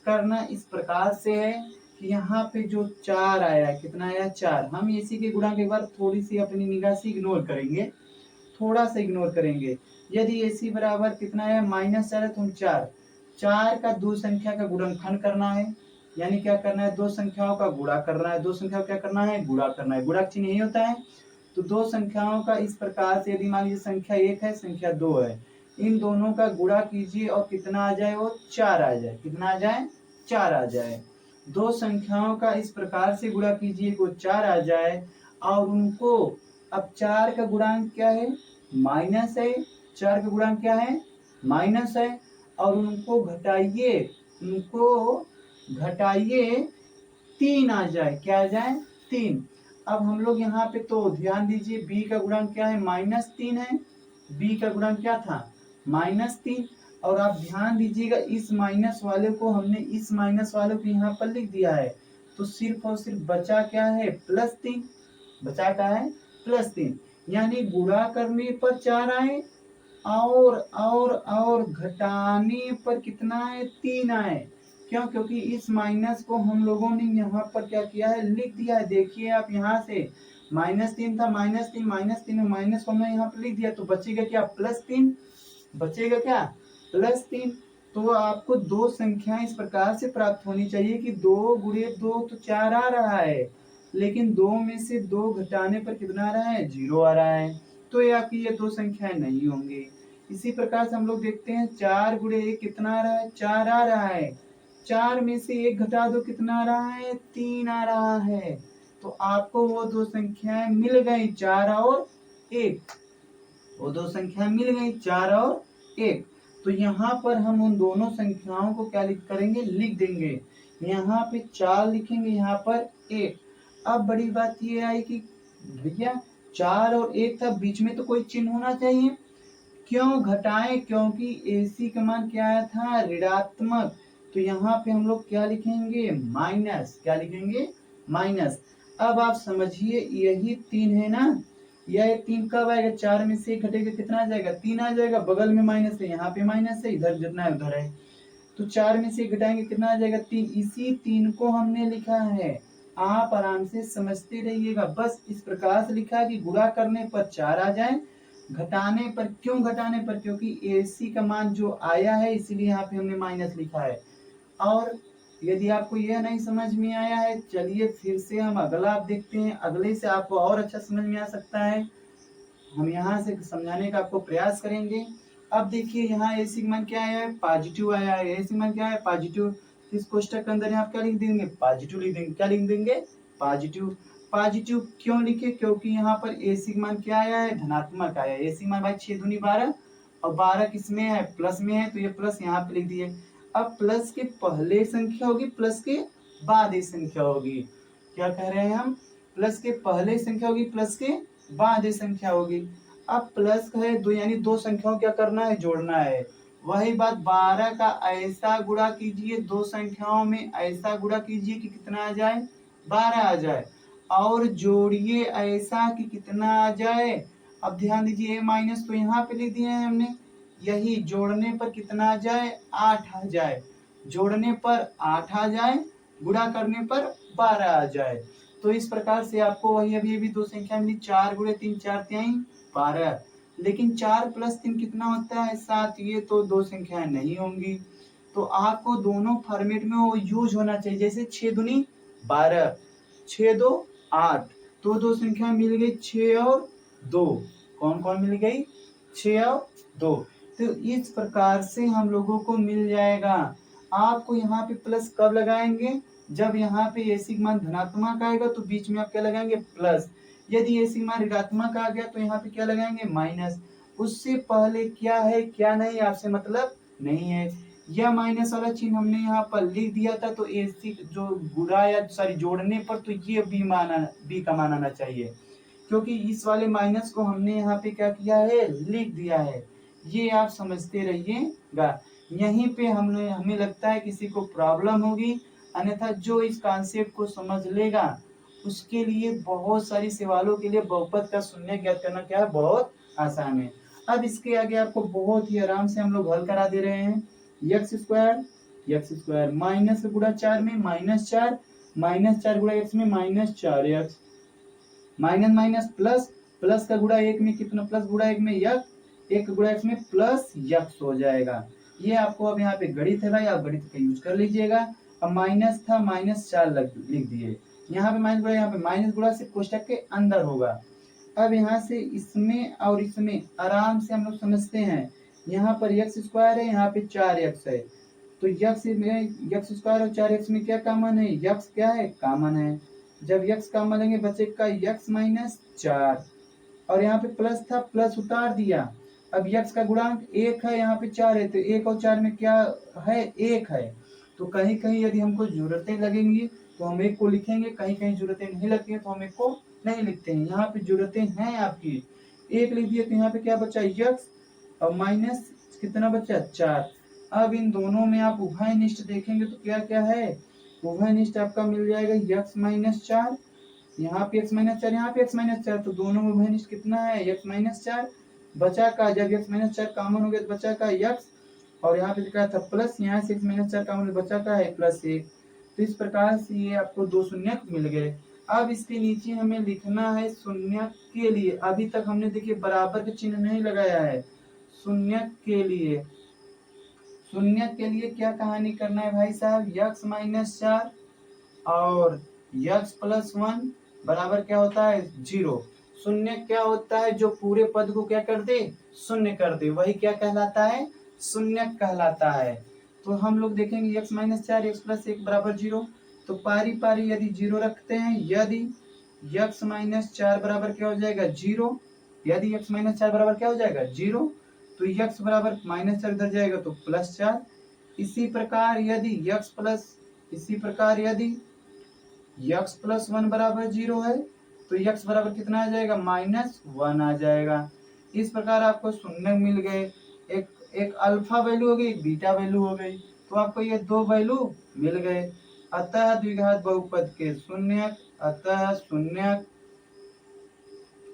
करना इस प्रकार से है कि यहाँ पे जो 4 आया है, कितना आया? 4। हम इसी के गुणांक एक बार थोड़ी सी अपनी निगाह से इग्नोर करेंगे, थोड़ा सा इग्नोर करेंगे। यदि AC बराबर कितना है? -4 है तो हम 4 का दो संख्या का गुणनखंड करना है, यानी क्या करना है? दो संख्याओं का गुणा करना है। दो संख्याओं क्या करना है? गुणा करना है। गुणा चिन्ह यही होता है। तो दो संख्याओं का इस प्रकार से, यदि मान लीजिए संख्या 1 है संख्या 2 है, इन दोनों का गुणा कीजिए और कितना आ जाए? वो 4 आ जाए। कितना आ जाए? 4 आ जाए। दो संख्याओं का इस प्रकार से गुणा कीजिए कि वो 4 आ जाए और उनको, अब 4 का गुणांक क्या है, माइनस है, 4 का गुणांक क्या है, माइनस है, और उनको घटाइए 3 आ जाए, क्या आ जाए, 3। अब हम लोग यहाँ पे तो ध्यान दीजिए b का गुणांक क्या है, -3 है, b का गुणांक क्या था, -3। और आप ध्यान दीजिएगा इस माइनस वाले को हमने इस माइनस वाले को यहाँ पर लिख दिया है, तो सिर्फ और सिर्फ बचा क्या है, +3। बचा क्या है, +3। यानी गुणा करने पर 4 आए और घटाने पर कितना है, 3 आए। क्यों, क्योंकि इस माइनस को हम लोगों ने यहाँ पर क्या किया है, लिख दिया है। देखिए आप यहाँ से -3 था, -3 माइनस को हमने यहाँ पर लिख दिया, तो बचेगा क्या, +3। बचेगा क्या, +3। तो आपको दो संख्याएं इस प्रकार से प्राप्त होनी चाहिए कि 2 गुणे 2 तो 4 आ रहा है, लेकिन 2 में से 2 घटाने पर कितना आ रहा है, 0 आ रहा है। तो ये आपकी ये दो संख्याएं नहीं होंगी। इसी प्रकार से हम लोग देखते हैं 4 गुणे 1 कितना आ रहा है, 4 आ रहा है। 4 में से 1 घटा दो, कितना आ रहा है, 3 आ रहा है। तो आपको वो दो संख्याएं मिल गई, 4 और 1। वो दो संख्याएं मिल गई, 4 और 1। तो यहाँ पर हम उन दोनों संख्याओं को क्या करेंगे, लिख देंगे। यहाँ पे 4 लिखेंगे, यहाँ पर 1। अब बड़ी बात ये आई कि भैया 4 और 1 था, बीच में तो कोई चिन्ह होना चाहिए। क्यों घटाएं, क्योंकि AC का मान क्या आया था, ऋणात्मक। तो यहाँ पे हम लोग क्या लिखेंगे, माइनस। क्या लिखेंगे, माइनस। अब आप समझिए यही 3 है ना, यह 3 कब आएगा, 4 में से घटेगा, कितना आ जाएगा, 3 आ जाएगा। बगल में माइनस है, यहाँ पे माइनस है, इधर जितना है उधर है, तो 4 में से घटाएंगे, कितना आ जाएगा, 3। इसी 3 को हमने लिखा है, आप आराम से समझते रहिएगा। बस इस प्रकार से लिखा है कि गुणा करने पर 4 आ जाए, घटाने पर, क्यों घटाने पर, क्योंकि AC का मान जो आया है इसीलिए यहाँ पे हमने माइनस लिखा है। और यदि आपको यह नहीं समझ में आया है, चलिए फिर से हम अगला देखते हैं, अगले से आपको और अच्छा समझ में आ सकता है। हम यहाँ से समझाने का आपको प्रयास करेंगे। अब देखिए यहाँ AC मान क्या आया है, पॉजिटिव आया है। AC मान क्या है, पॉजिटिव। इस कोष्टक के अंदर यहाँ क्या लिख देंगे, पॉजिटिव लिख देंगे। क्या लिख देंगे, पॉजिटिव। पॉजिटिव क्यों लिखे, क्योंकि यहाँ पर AC मान क्या आया है, धनात्मक आया है। AC मान भाई 6 दूनी 12 और 12 किसमें है, प्लस में है, तो ये प्लस यहाँ पे लिख दिए। अब प्लस के पहले संख्या होगी, प्लस के बाद ये संख्या होगी। क्या कह रहे हैं हम, प्लस के पहले संख्या होगी, प्लस के बाद ये संख्या होगी। अब प्लस है दो, यानी दो संख्याओं क्या करना है, जोड़ना है। वही बात 12 का ऐसा गुणा कीजिए, दो संख्याओं में ऐसा गुणा कीजिए कि कितना आ जाए, 12 आ जाए, और जोड़िए ऐसा कि कितना आ जाए। अब ध्यान दीजिए माइनस तो यहाँ पे लिख दिए हैं हमने, यही जोड़ने पर कितना आ जाए, 8 आ जाए। जोड़ने पर 8 आ जाए, गुणा करने पर 12 आ जाए। तो इस प्रकार से आपको वही अभी दो संख्या मिली, 4 गुणे 3 4 3 12। लेकिन 4 + 3 कितना होता है, 7। ये तो दो संख्याएं नहीं होंगी। तो आपको दोनों फॉर्मेट में वो यूज होना चाहिए। जैसे 6 दूनी 12, 6 2 8, तो दो संख्या मिल गई 6 और 2। कौन कौन मिल गई, 6 और 2। तो इस प्रकार से हम लोगों को मिल जाएगा। आपको यहाँ पे प्लस कब लगाएंगे, जब यहाँ पे AC मान धनात्मक आएगा तो बीच में आप क्या लगाएंगे, प्लस। यदि AC मान ऋणात्मक आ गया तो यहाँ पे क्या लगाएंगे, माइनस। उससे पहले क्या है क्या नहीं आपसे मतलब नहीं है। यह माइनस वाला चिन्ह हमने यहाँ पर लिख दिया था, तो AC जो गुणा या सॉरी जोड़ने पर तो ये B का मान आना चाहिए, क्योंकि इस वाले माइनस को हमने यहाँ पे क्या किया है, लिख दिया है। ये आप समझते रहिएगा। यहीं पे हमें लगता है किसी को प्रॉब्लम होगी, अन्यथा जो इस कॉन्सेप्ट को समझ लेगा उसके लिए बहुत सारी सवालों के लिए बहुपद का शून्य ज्ञात करना क्या है, बहुत आसान है। अब इसके आगे आपको बहुत ही आराम से हम लोग हल करा दे रहे हैं। x² माइनस गुणा 4 में -4, -4 गुणा x में -4x, minus minus plus, plus का गुणा 1 में कितना, प्लस गुणा 1 में यक, 1 गुणा x में प्लस यक्स हो जाएगा। ये आपको अब यहाँ पे गणित है भाई, आप गणित का यूज कर लीजिएगा। अब माइनस था, -4 लिख दिए। यहाँ पे माइनस गुणा, यहाँ पे माइनस गुणा सिर्फ कोष्टक के अंदर होगा। अब यहाँ से इसमें और इसमें आराम से हम लोग समझते हैं। यहाँ पर x² है, यहाँ पे 4x है, तो यक्स में यक्स स्क्वायर और 4x में क्या कॉमन है, यक्स क्या है, कॉमन है। जब यक्स कॉमन लेंगे बचेगा यक्स माइनस 4, और यहाँ पे प्लस था, प्लस उतार दिया। अब यक्स का गुणांक 1 है, यहाँ पे 4 है, तो 1 और 4 में क्या है, 1 है। तो कहीं कहीं यदि हमको जरूरतें लगेंगी तो हम 1 को लिखेंगे, कहीं कहीं जरूरतें नहीं लगती तो हम 1 को नहीं लिखते हैं। यहाँ पे जरूरतें हैं आपकी, 1 लिख दिए तो यहाँ पे क्या बचा, यक्स और माइनस कितना बचा, 4। अब इन दोनों में आप उभयनिष्ठ देखेंगे तो क्या क्या है, उभयनिष्ठ आपका मिल जाएगा यक्स माइनस 4, यहाँ पे x माइनस 4, यहाँ पे x माइनस 4, तो दोनों में उभयनिष्ठ कितना है, x माइनस 4। बचा का, जब x माइनस 4 कॉमन हो गया तो बचा का x, और यहाँ पे लिखा था प्लस, यहाँ से x माइनस 4 कॉमन बचा का है प्लस 1। तो इस प्रकार से ये आपको 2 शून्यक मिल गए। अब इसके नीचे हमें लिखना है शून्यक के लिए। अभी तक हमने देखिए बराबर का चिन्ह नहीं लगाया है। शून्यक के लिए, शून्यक के लिए क्या कहानी करना है भाई साहब, x माइनस 4 और x प्लस 1 बराबर क्या होता है, 0। शून्य क्या होता है, जो पूरे पद को क्या कर दे, शून्य कर दे, वही क्या कहलाता है, शून्य कहलाता है। तो हम लोग देखेंगे x माइनस 4 x प्लस 1 बराबर 0। तो पारी पारी यदि 0 रखते हैं, यदि x माइनस 4 बराबर क्या हो जाएगा, 0। यदि x माइनस 4 बराबर क्या हो जाएगा, 0, तो x बराबर माइनस 4 इधर जाएगा तो प्लस 4। इसी प्रकार यदि इसी प्रकार यदि x प्लस 1 बराबर 0 है तो x बराबर कितना आ जाएगा, माइनस 1 आ जाएगा। इस प्रकार आपको शून्य मिल गए, एक अल्फा वैल्यू हो गई, एक बीटा वैल्यू हो गई, तो आपको ये 2 वैल्यू मिल गए। अतः द्विघात बहुपद के शून्यक,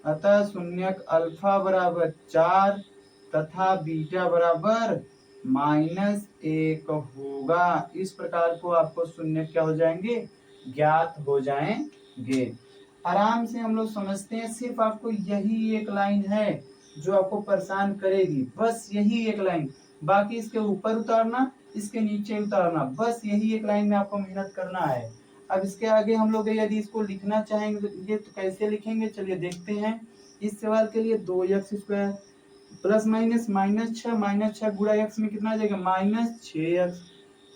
अतः शून्यक अल्फा बराबर 4 तथा बीटा बराबर -1 होगा। इस प्रकार को आपको शून्य क्या हो जाएंगे, ज्ञात हो जाएंगे। आराम से हम लोग समझते हैं। सिर्फ आपको यही एक लाइन है जो आपको परेशान करेगी, बस यही एक लाइन। बाकी इसके ऊपर उतारना, इसके नीचे उतारना, बस यही एक लाइन में आपको मेहनत करना है। अब इसके आगे हम लोग यदि इसको लिखना चाहेंगे तो कैसे लिखेंगे, चलिए देखते हैं। इस सवाल के लिए 2x² प्लस -6 गुणा x में कितना आ जाएगा, -6x,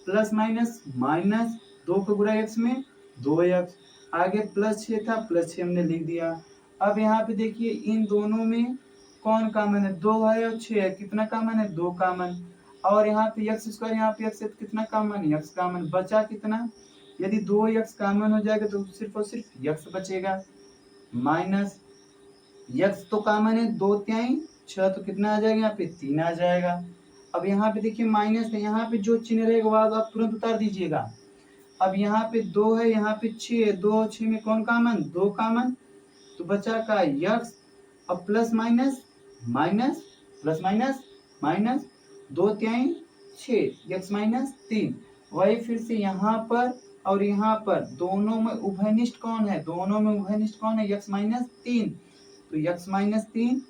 प्लस माइनस 2 को गुणा x में 2x, आगे प्लस 6 था, प्लस 6 हमने लिख दिया। अब यहाँ पे देखिए इन दोनों में कौन कॉमन है, 2 है और 6 है, कितना कॉमन है, 2 कॉमन। और यहाँ पे x², यहाँ पे x है, कितना कॉमन, x कॉमन। बचा कितना, यदि 2x कॉमन हो जाएगा तो सिर्फ और सिर्फ x बचेगा, माइनस x तो कॉमन है, 2 तिहाई 6, तो कितना आ जाएगा, यहाँ पे 3 आ जाएगा। अब यहाँ पे देखिए माइनस है, यहाँ पे जो चिन्ह रहेगा वो आप तुरंत उतार दीजिएगा। अब यहाँ पे 2 है, यहाँ पे 6 है, 2 और 6 में कौन कॉमन, 2 कॉमन, तो बचा का x। अब plus minus minus, plus minus minus, 2 तिहाई 6, x -3। वही फिर से यहाँ पर और यहाँ पर दोनों में उभयनिष्ठ कौन है, दोनों में उभयनिष्ठ कौन है, x -3, तो x -3,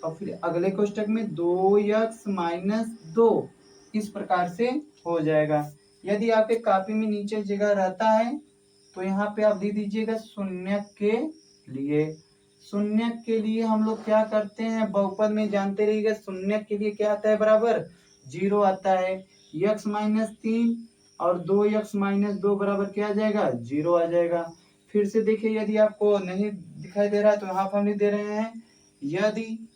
और फिर अगले कोष्टक में 2x -2। इस प्रकार से हो जाएगा। यदि आपके कॉपी में नीचे जगह रहता है तो यहाँ पे आप दे दीजिएगा शून्यक के लिए। शून्यक के लिए हम लोग क्या करते हैं, बहुपद में जानते रहिएगा, शून्यक के लिए क्या आता है, बराबर 0 आता है। x -3 और 2x -2 बराबर क्या आ जाएगा, 0 आ जाएगा। फिर से देखिए, यदि आपको नहीं दिखाई दे रहा है तो यहाँ पर हम लिख दे रहे हैं, यदि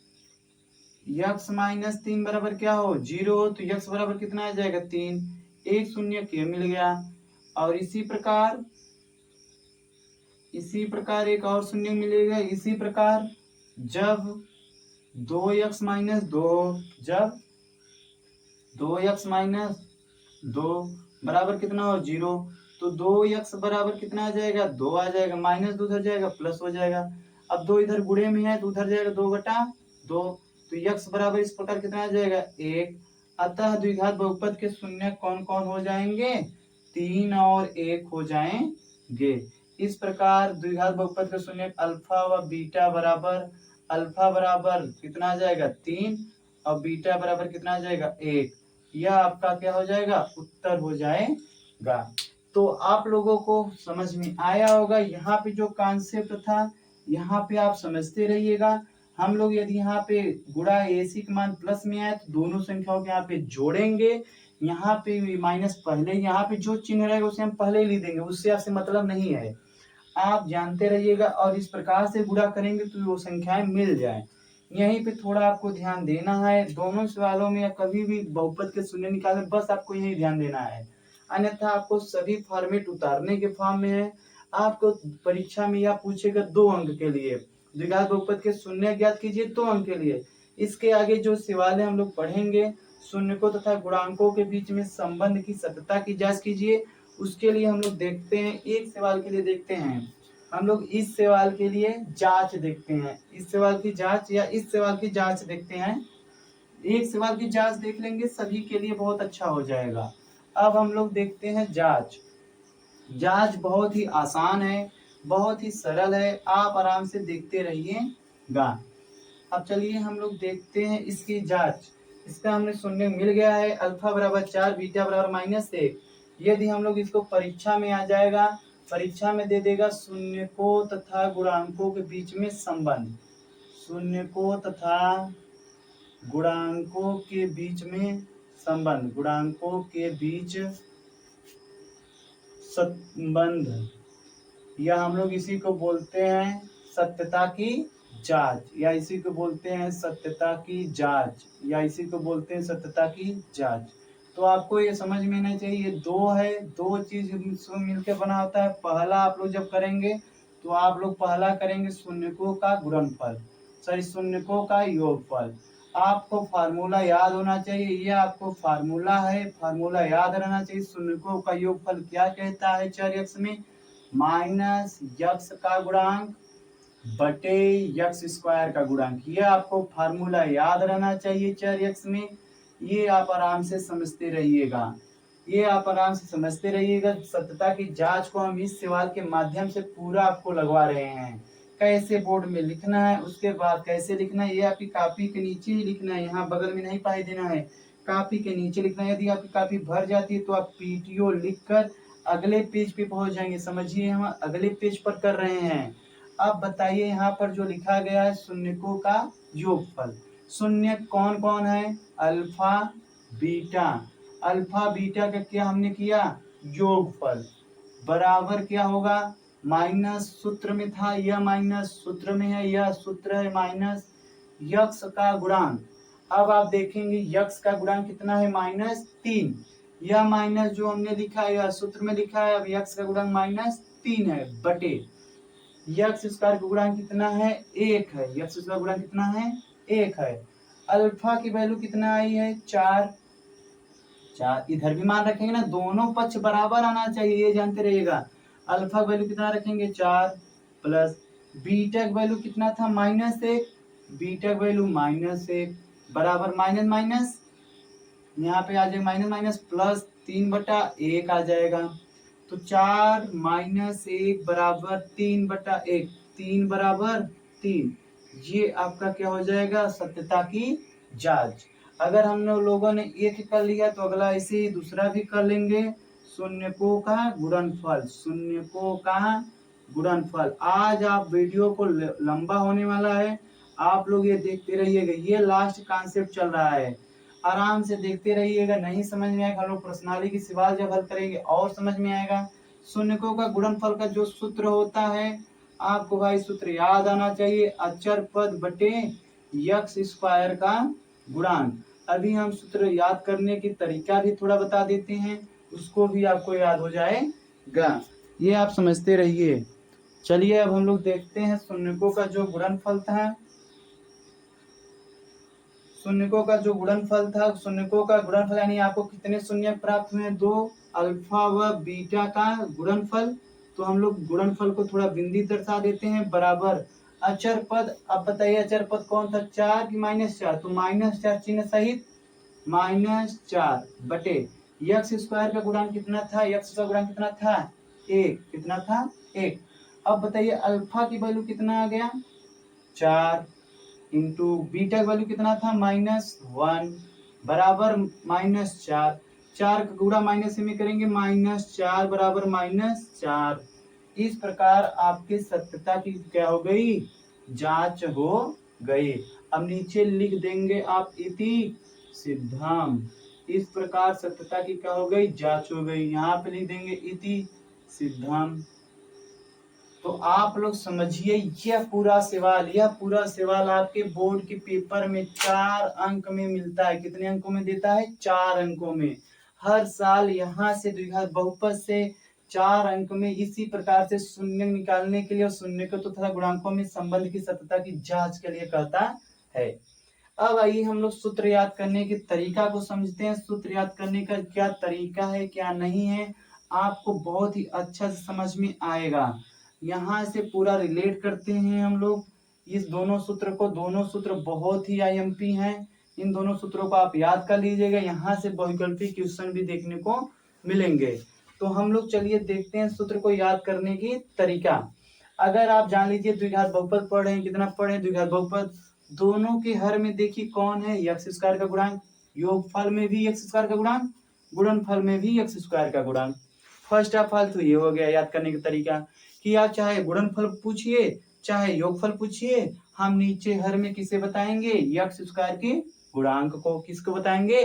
x -3 बराबर क्या हो, 0 हो, तो x बराबर कितना आ जाएगा, 3। एक शून्य के मिल गया। और इसी प्रकार एक और शून्य मिलेगा। इसी प्रकार जब 2x -2, जब 2x -2 बराबर कितना हो, 0, तो 2x बराबर कितना आ जाएगा, 2 आ जाएगा, माइनस 2 उधर जाएगा, प्लस हो जाएगा। अब 2 इधर गुणे में है तो उधर जाएगा 2/2, तो x बराबर इस प्रकार कितना आ जाएगा, 1। अतः द्विघात बहुपद के शून्य कौन कौन हो जाएंगे, 3 और 1 हो जाएंगे। इस प्रकार द्विघात बहुपद के शून्य अल्फा व बीटा बराबर, अल्फा बराबर कितना आ जाएगा, 3, और बीटा बराबर कितना आ जाएगा, 1। यह आपका क्या हो जाएगा, उत्तर हो जाएगा। तो आप लोगों को समझ में आया होगा। यहाँ पे जो कॉन्सेप्ट था यहाँ पे आप समझते रहिएगा। हम लोग यदि यहाँ पे गुणा AC का मान प्लस में आए तो दोनों संख्याओं के यहाँ पे जोड़ेंगे। यहाँ पे भी माइनस पहले, यहाँ पे जो चिन्ह रहेगा उसे हम पहले ही लिख देंगे, उससे आपसे मतलब नहीं है। आप जानते रहिएगा और इस प्रकार से गुणा करेंगे तो वो संख्याएं मिल जाए। यहीं पे थोड़ा आपको ध्यान देना है, दोनों सवालों में या कभी भी बहुपद के शून्य निकालने बस आपको यही ध्यान देना है, अन्यथा आपको सभी फॉर्मेट उतारने के फॉर्म में है। आपको परीक्षा में या पूछेगा 2 अंक के लिए द्विघात बहुपद के शून्य ज्ञात कीजिए, 2 अंक के लिए। इसके आगे जो सवाल है हम लोग पढ़ेंगे, शून्यकों तथा गुणांकों के बीच में संबंध की सत्यता की जांच कीजिए, उसके लिए हम लोग देखते हैं एक सवाल के लिए देखते हैं हम लोग इस सवाल के लिए जांच देखते हैं, इस सवाल की जांच या इस सवाल की जांच देखते हैं। एक सवाल की जांच देख लेंगे सभी के लिए बहुत अच्छा हो जाएगा। अब हम लोग देखते हैं जांच। जांच बहुत ही आसान है, बहुत ही सरल है, आप आराम से देखते रहिएगा। अब चलिए हम लोग देखते हैं इसकी जांच। इसका हमने शून्य मिल गया है, अल्फा बराबर 4 बीटा बराबर -1। यदि हम लोग इसको परीक्षा में आ जाएगा, परीक्षा में दे देगा शून्यकों तथा गुणांकों के बीच में संबंध, शून्यकों तथा गुणांकों के बीच में संबंध, गुणांकों के बीच संबंध, या हम लोग इसी को बोलते हैं सत्यता की जांच, या इसी को बोलते हैं सत्यता की जांच, या इसी को बोलते हैं सत्यता की जांच। तो आपको ये समझ में आना चाहिए, ये दो है, दो चीज मिलकर बना होता है। पहला आप लोग जब करेंगे तो आप लोग पहला करेंगे शून्यकों का गुणनफल, सॉरी शून्यकों का योगफल। आपको फार्मूला याद होना चाहिए, ये आपको फार्मूला है, फार्मूला याद रहना चाहिए। शून्यकों का योगफल क्या कहता है चर x में, माइनस यक्स का गुणांक बटे यक्स स्क्वायर का गुणांक। ये आपको फार्मूला याद रहना चाहिए चर x में, ये आप आराम से समझते रहिएगा, ये आप आराम से समझते रहिएगा। सत्यता की जांच को हम इस सवाल के माध्यम से पूरा आपको लगवा रहे हैं, कैसे बोर्ड में लिखना है, उसके बाद कैसे लिखना है, ये आपकी कॉपी के नीचे ही लिखना है, यहाँ बगल में नहीं पाई देना है, कॉपी के नीचे लिखना है। यदि आपकी कॉपी भर जाती है तो आप पीटीओ लिखकर अगले पेज पे पहुंच जाएंगे। समझिए हम अगले पेज पर कर रहे हैं। अब बताइए यहाँ पर जो लिखा गया है शून्यकों का योगफल, शून्य कौन कौन है, अल्फा बीटा, अल्फा बीटा का क्या हमने किया योगफल, बराबर क्या होगा माइनस, सूत्र में था यह माइनस, सूत्र में है यह, सूत्र है माइनस यक्स का गुणांक। अब आप देखेंगे यक्स का गुणांक कितना है -3, यह माइनस जो हमने लिखा है यह सूत्र में लिखा है, अब यक्स का गुणांक -3 है बटे यक्स स्क्वायर का गुणांक कितना है 1 है, यक्स स्क्वायर गुणांक कितना है 1 है। अल्फा की वैल्यू कितना आई है 4, इधर भी मान रखेंगे ना, दोनों पक्ष बराबर आना चाहिए, ये जानते रहिएगा। अल्फा वैल्यू कितना रखेंगे 4 प्लस बीटा वैल्यू कितना था -1, बीटा वैल्यू -1 बराबर माइनस माइनस, यहाँ पे आ जाएगा माइनस माइनस प्लस 3/1 आ जाएगा। तो 4 - 1 बराबर 3/1, 3 बराबर 3, ये आपका क्या हो जाएगा सत्यता की जांच। अगर हम लोगों ने एक कर लिया तो अगला ऐसे ही दूसरा भी कर लेंगे। शून्यकों का गुणनफल, शून्यकों का गुणनफल। आज आप वीडियो को लंबा होने वाला है, आप लोग ये देखते रहिएगा, ये लास्ट कॉन्सेप्ट चल रहा है, आराम से देखते रहिएगा। नहीं समझ में आएगा हम लोग प्रश्नावली की सवाल जब हल करेंगे और समझ में आएगा। शून्यकों का गुणनफल का जो सूत्र होता है आपको भाई सूत्र याद आना चाहिए, अचर पद बटे यक्स स्क्वायर का गुणांक। अभी हम सूत्र याद करने की तरीका भी थोड़ा बता देते हैं, उसको भी आपको याद हो जाएगा, ये आप समझते रहिए। चलिए अब हम लोग देखते हैं शून्यकों का जो गुणनफल था, शून्यकों का जो गुणनफल था, शून्यकों का गुणनफल यानी आपको कितने शून्य प्राप्त हुए, 2 अल्फा व बीटा का गुणनफल। तो हम लोग गुणनफल को थोड़ा बिंदी दर्शा देते हैं, बराबर अचर पद। अब बताइए अचर पद कौन था 4 की -4, तो -4 चिन्ह सहित -4 बटे यक्स स्क्वायर का गुणांक कितना था, यक्स का गुणांक कितना था 1, कितना था 1। अब बताइए अल्फा की वैल्यू कितना आ गया 4 इंटू बीटा का वैल्यू कितना था -1 बराबर -4, 4 का गुणा माइनस में करेंगे -4 बराबर -4। इस प्रकार आपके सत्यता की क्या हो गई जांच हो गई। अब नीचे लिख देंगे आप इति सिद्धम, इस प्रकार सत्यता की क्या हो गई, जांच हो गई। यहाँ पे लिख देंगे इति सिद्धम। तो आप लोग समझिए, यह पूरा सवाल आपके बोर्ड के पेपर में 4 अंक में मिलता है। कितने अंकों में देता है, 4 अंकों में। हर साल यहाँ से द्विघात बहुपद से 4 अंक में इसी प्रकार से शून्य निकालने के लिए और शून्य को तथा गुणांकों में संबंध की सत्यता की जांच के लिए कहता है। अब आइए हम लोग सूत्र याद करने के तरीका को समझते हैं। सूत्र याद करने का क्या तरीका है, क्या नहीं है, आपको बहुत ही अच्छा से समझ में आएगा। यहाँ से पूरा रिलेट करते हैं हम लोग इस दोनों सूत्र को। दोनों सूत्र बहुत ही आईएमपी हैं। इन दोनों सूत्रों को आप याद कर लीजिएगा। यहाँ से बहुविकल्पी क्वेश्चन भी देखने को मिलेंगे। तो हम लोग चलिए देखते हैं सूत्र को याद करने की तरीका। अगर आप जान लीजिए द्विघात बहुपद पढ़ रहे हैं, कितना पढ़ रहे हैं, द्विघात बहुपद दोनों के हर में देखिए कौन है, एक्स स्क्वायर का गुणांक। योगफल में भी एक्स स्क्वायर का गुणांक, गुणनफल में भी एक्स स्क्वायर का गुणांक। फर्स्ट ऑफ ऑल तो ये हो गया याद करने का तरीका कि आप चाहे गुणनफल पूछिए चाहे योगफल पूछिए, हम नीचे हर में किसे बताएंगे, एक्स स्क्वायर के गुणांक को। किसको बताएंगे,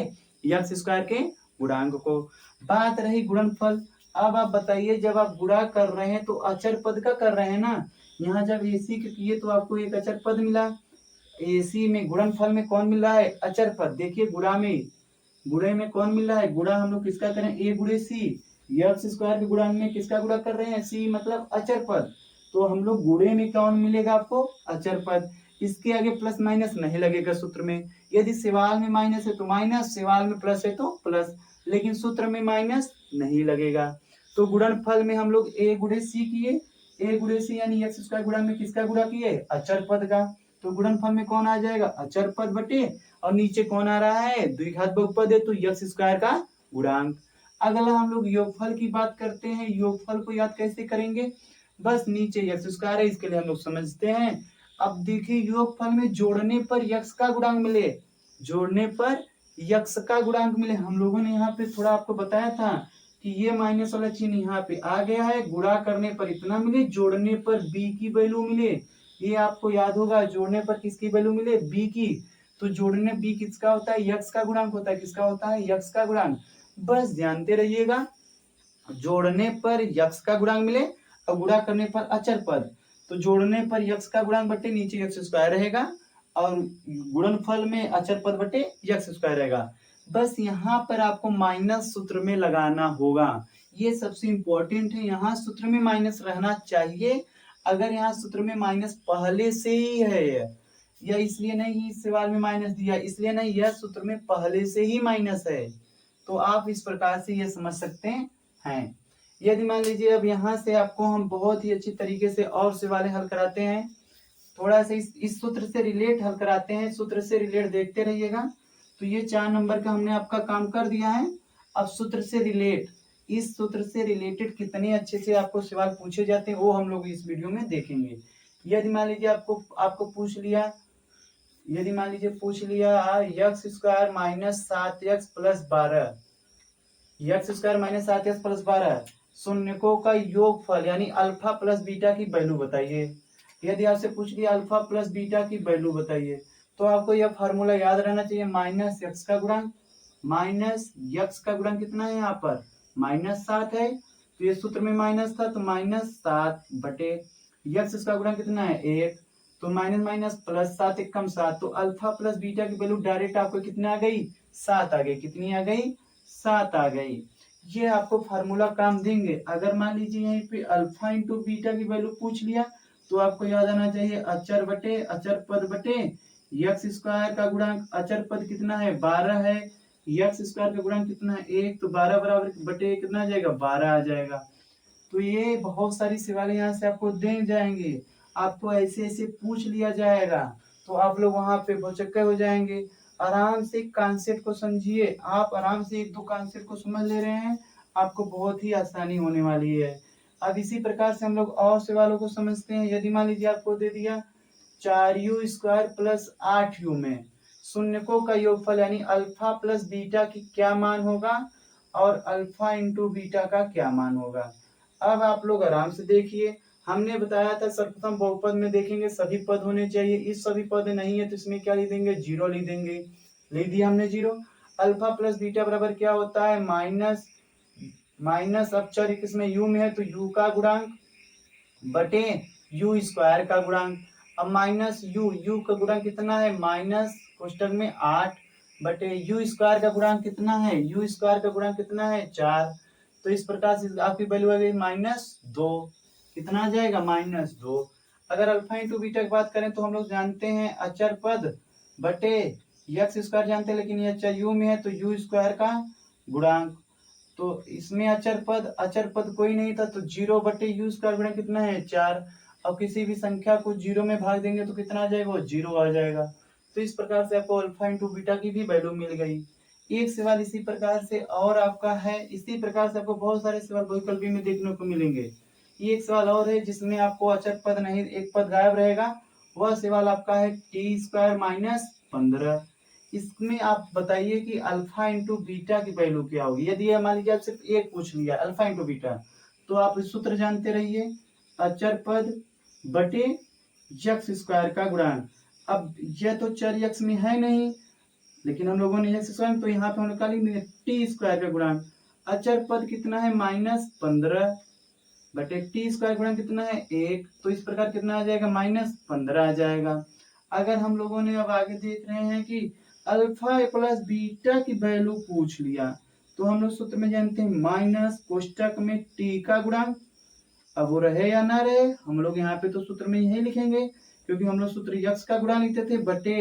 एक्स स्क्वायर के गुणांक को। बात रही गुणनफल। अब आप बताइए, जब आप गुणा कर रहे हैं तो अचर पद का कर रहे हैं ना। यहाँ जब एसी के किए तो आपको एक अचर पद मिला। एसी में गुणनफल में कौन मिल रहा है, अचर पद। देखिए गुणे में कौन मिल रहा है, गुणा हम लोग किसका करें, ए गुणे सी। एक्स स्क्वायर के गुणांक में किसका गुणा कर रहे हैं, सी मतलब अचर पद। तो हम लोग गुणे में कौन मिलेगा आपको, अचर पद। इसके आगे प्लस माइनस नहीं लगेगा सूत्र में। यदि सवाल में माइनस है तो माइनस, सवाल में प्लस है तो प्लस, लेकिन सूत्र में माइनस नहीं लगेगा। तो गुणनफल में हम लोग ए गुणे सी किए, ए गुणे सी यानी एक्स स्क्वायर गुणा में किसका गुणा किए, अचर पद का। तो गुणनफल में कौन आ जाएगा, अचर पद बटे, और नीचे कौन आ रहा है, द्विघात बहुपद है तो एक्स स्क्वायर का गुणांक। अगला हम लोग योगफल की बात करते हैं। योगफल को याद कैसे करेंगे, बस नीचे एक्स स्क्वायर है इसके लिए हम लोग समझते हैं। अब देखिए योगफल में जोड़ने पर यक्स का गुणांक मिले, जोड़ने पर यक्स का गुणांक मिले। हम लोगों ने यहाँ पे थोड़ा आपको बताया था कि ये माइनस वाला चिन्ह यहाँ पे आ गया है। गुणा करने पर इतना मिले, जोड़ने पर बी की वैल्यू मिले। ये आपको याद होगा, जोड़ने पर किसकी वैल्यू मिले, बी की। तो जोड़ने बी किसका होता है, यक्स का गुणांक होता है। किसका होता है, यक्स का गुणांक। बस जानते रहिएगा, जोड़ने पर यक्स का गुणांक मिले और गुणा करने पर अचर पद। तो जोड़ने पर यक्स का गुणांक बटे नीचे एक्स स्क्वायर रहेगा, और गुणनफल में अचर पद बटे एक्स स्क्वायर रहेगा। बस यहाँ पर आपको माइनस सूत्र में लगाना होगा। ये सबसे इंपॉर्टेंट है, यहाँ सूत्र में माइनस रहना चाहिए। अगर यहाँ सूत्र में माइनस पहले से ही है, या इसलिए नहीं इस सवाल में माइनस दिया, इसलिए नहीं, यह सूत्र में पहले से ही माइनस है। तो आप इस प्रकार से ये समझ सकते हैं। यदि मान लीजिए अब यहाँ से आपको हम बहुत ही अच्छी तरीके से और सवाल हल कराते हैं, थोड़ा सा इस सूत्र से रिलेट हल कराते हैं। सूत्र से रिलेट देखते रहिएगा। तो ये 4 नंबर का हमने आपका काम कर दिया है। अब सूत्र से रिलेट, इस सूत्र से रिलेटेड कितने अच्छे से आपको सवाल पूछे जाते हैं वो हम लोग इस वीडियो में देखेंगे। यदि मान लीजिए आपको पूछ लिया, यदि मान लीजिए पूछ लिया x square minus 7x plus 12, x square minus 7x plus 12 शून्यकों का योगफल यानी अल्फा प्लस बीटा की वैल्यू बताइए। यदि आपसे पूछ लिया अल्फा प्लस बीटा की वैल्यू बताइए, तो आपको यह फार्मूला याद रहना चाहिए, माइनस एक्स का गुणांक, माइनस एक्स का गुणांक कितना है, यहाँ पर -7 है। तो ये सूत्र में माइनस था तो -7 बटे एक्स इसका गुणांक कितना है 1, तो माइनस माइनस प्लस 7 1 कम 7, तो अल्फा प्लस बीटा की वैल्यू डायरेक्ट आपको कितने आ गई, 7 आ गई। कितनी आ गई, 7 आ गई। ये आपको फार्मूला काम देंगे। अगर मान लीजिए यहीं पे अल्फा इंटू बीटा की वैल्यू पूछ लिया, तो आपको याद आना चाहिए अचर बटे अचर पद बटे एक्स स्क्वायर का गुणांक। अचर पद कितना है 12 है, एक्स स्क्वायर का गुणांक कितना है 1, तो 12 बराबर बटे कितना आ जाएगा 12 आ जाएगा। तो ये बहुत सारी सवाल यहाँ से आपको दे जाएंगे, आपको ऐसे ऐसे पूछ लिया जाएगा, तो आप लोग वहां पे भौचक्के हो जाएंगे। आराम से कॉन्सेप्ट को समझिए, आप आराम से 1 2 कॉन्सेप्ट को समझ ले रहे हैं, आपको बहुत ही आसानी होने वाली है। अब इसी प्रकार से हम लोग और सवालों को समझते हैं। यदि मान लीजिए आपको दे दिया 4u स्क्वायर प्लस 8u में शून्यकों का योगफल यानी अल्फा प्लस बीटा की क्या मान होगा, और अल्फा इंटू बीटा का क्या मान होगा। अब आप लोग आराम से देखिए, हमने बताया था सर्वप्रथम बहुपद में देखेंगे सभी पद होने चाहिए। इस सभी पद नहीं है तो इसमें क्या लिख देंगे, 0 लिख देंगे। लिख दिया हमने 0। अल्फा प्लस बीटा बराबर क्या होता है, माइनस अब चर किसमें यू में है तो यू का गुणांक बटे यू स्क्वायर का गुणांक। अब माइनस यू का गुणांक कितना है, माइनस कोष्टक में 8 बटे यू स्क्वायर का गुणांक कितना है, यू स्क्वायर का गुणांक कितना है 4। तो इस प्रकार से आपकी वैल्यू आ गई -2। कितना आ जाएगा, -2। अगर अल्फा इंटू बीटा की बात करें तो हम लोग जानते हैं अचर पद बटे एक्स स्क्वायर जानते हैं, लेकिन ये अचर यू में है तो यू स्क्वायर का गुणांक। तो इसमें अचर पद कोई नहीं था तो 0 बटे यू स्क्वायर गुणा कितना है 4। अब किसी भी संख्या को 0 में भाग देंगे तो कितना आ जाएगा, वो 0 आ जाएगा। तो इस प्रकार से आपको अल्फा इंटू बीटा की भी वैल्यू मिल गई। एक सवाल इसी प्रकार से और आपका है, इसी प्रकार से आपको बहुत सारे सवाल बहुविकल्पी में देखने को मिलेंगे। ये एक सवाल और है जिसमें आपको अचर पद नहीं, एक पद गायब रहेगा। वह सवाल आपका है टी स्क्वायर माइनस 15। इसमें आप बताइए कि अल्फा इंटू बीटा की वैल्यू क्या होगी। यदि मान लीजिए आप सिर्फ एक पूछ लिया अल्फा इंटू बीटा, तो आप सूत्र जानते रहिए, अचर पद बटे यक्स स्क्वायर का गुणांक। अब यह तो चर यक्स में है नहीं, लेकिन हम लोगों ने यक्स स्क्वायर तो यहाँ पे हम लोग लिख देंगे टी स्क्वायर का गुणांक। अचर पद कितना है -15 बटे टी स्क्वायर गुणा कितना है 1। तो इस प्रकार कितना आ जाएगा, -15 आ जाएगा। अगर हम लोगों ने अब आगे देख रहे हैं कि अल्फा प्लस बीटा की वैल्यू पूछ लिया, तो हम लोग सूत्र में जानते हैं माइनस कोष्टक में टी का गुणांक। अब वो रहे या ना रहे, हम लोग यहाँ पे तो सूत्र में यही लिखेंगे, क्योंकि हम लोग सूत्र यक्स का गुणांक लिखते थे बटे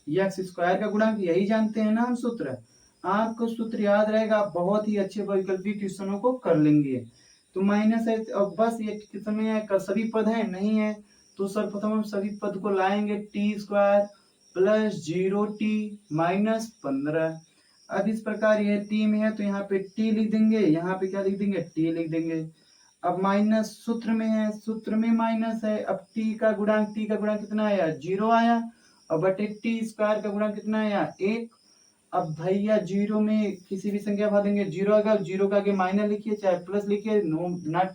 यक्स स्क्वायर का गुणांक, यही जानते हैं ना हम सूत्र। आपको सूत्र याद रहेगा, आप बहुत ही अच्छे वैकल्पिक क्वेश्चनों को कर लेंगे। तो माइनस है, अब बस ये कितने हैं, सभी पद हैं नहीं है, तो सर्वप्रथम हम सभी पद को लाएंगे टी स्क्वायर प्लस 0t -15। अब इस प्रकार ये टी में है तो यहाँ पे टी लिख देंगे, यहाँ पे क्या लिख देंगे, टी लिख देंगे। अब माइनस सूत्र में है, सूत्र में माइनस है, अब टी का गुणांक कितना आया 0 आया, और बटे टी स्क्वायर का गुणांक कितना आया 1। अब भैया 0 में किसी भी संख्या भाग देंगे 0 आएगा, 0 का आगे माइनस लिखिए चाहे प्लस लिखिए, नो नॉट,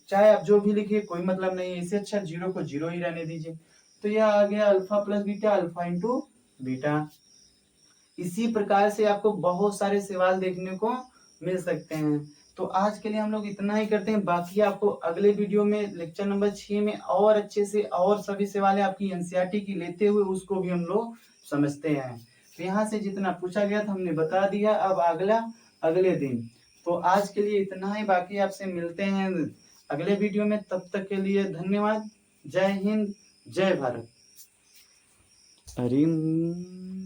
चाहे आप जो भी लिखिए कोई मतलब नहीं है, इससे अच्छा 0 को 0 ही रहने दीजिए। तो यह आ गया alpha plus beta, alpha into beta. इसी प्रकार से आपको बहुत सारे सवाल देखने को मिल सकते हैं। तो आज के लिए हम लोग इतना ही करते हैं, बाकी आपको अगले वीडियो में लेक्चर नंबर 6 में और अच्छे से और सभी सवाल आपकी एनसीईआरटी की लेते हुए उसको भी हम लोग समझते हैं। तो यहाँ से जितना पूछा गया था हमने बता दिया, अब अगला अगले दिन। तो आज के लिए इतना ही, बाकी आपसे मिलते हैं अगले वीडियो में। तब तक के लिए धन्यवाद। जय हिंद, जय भारत। हरिम।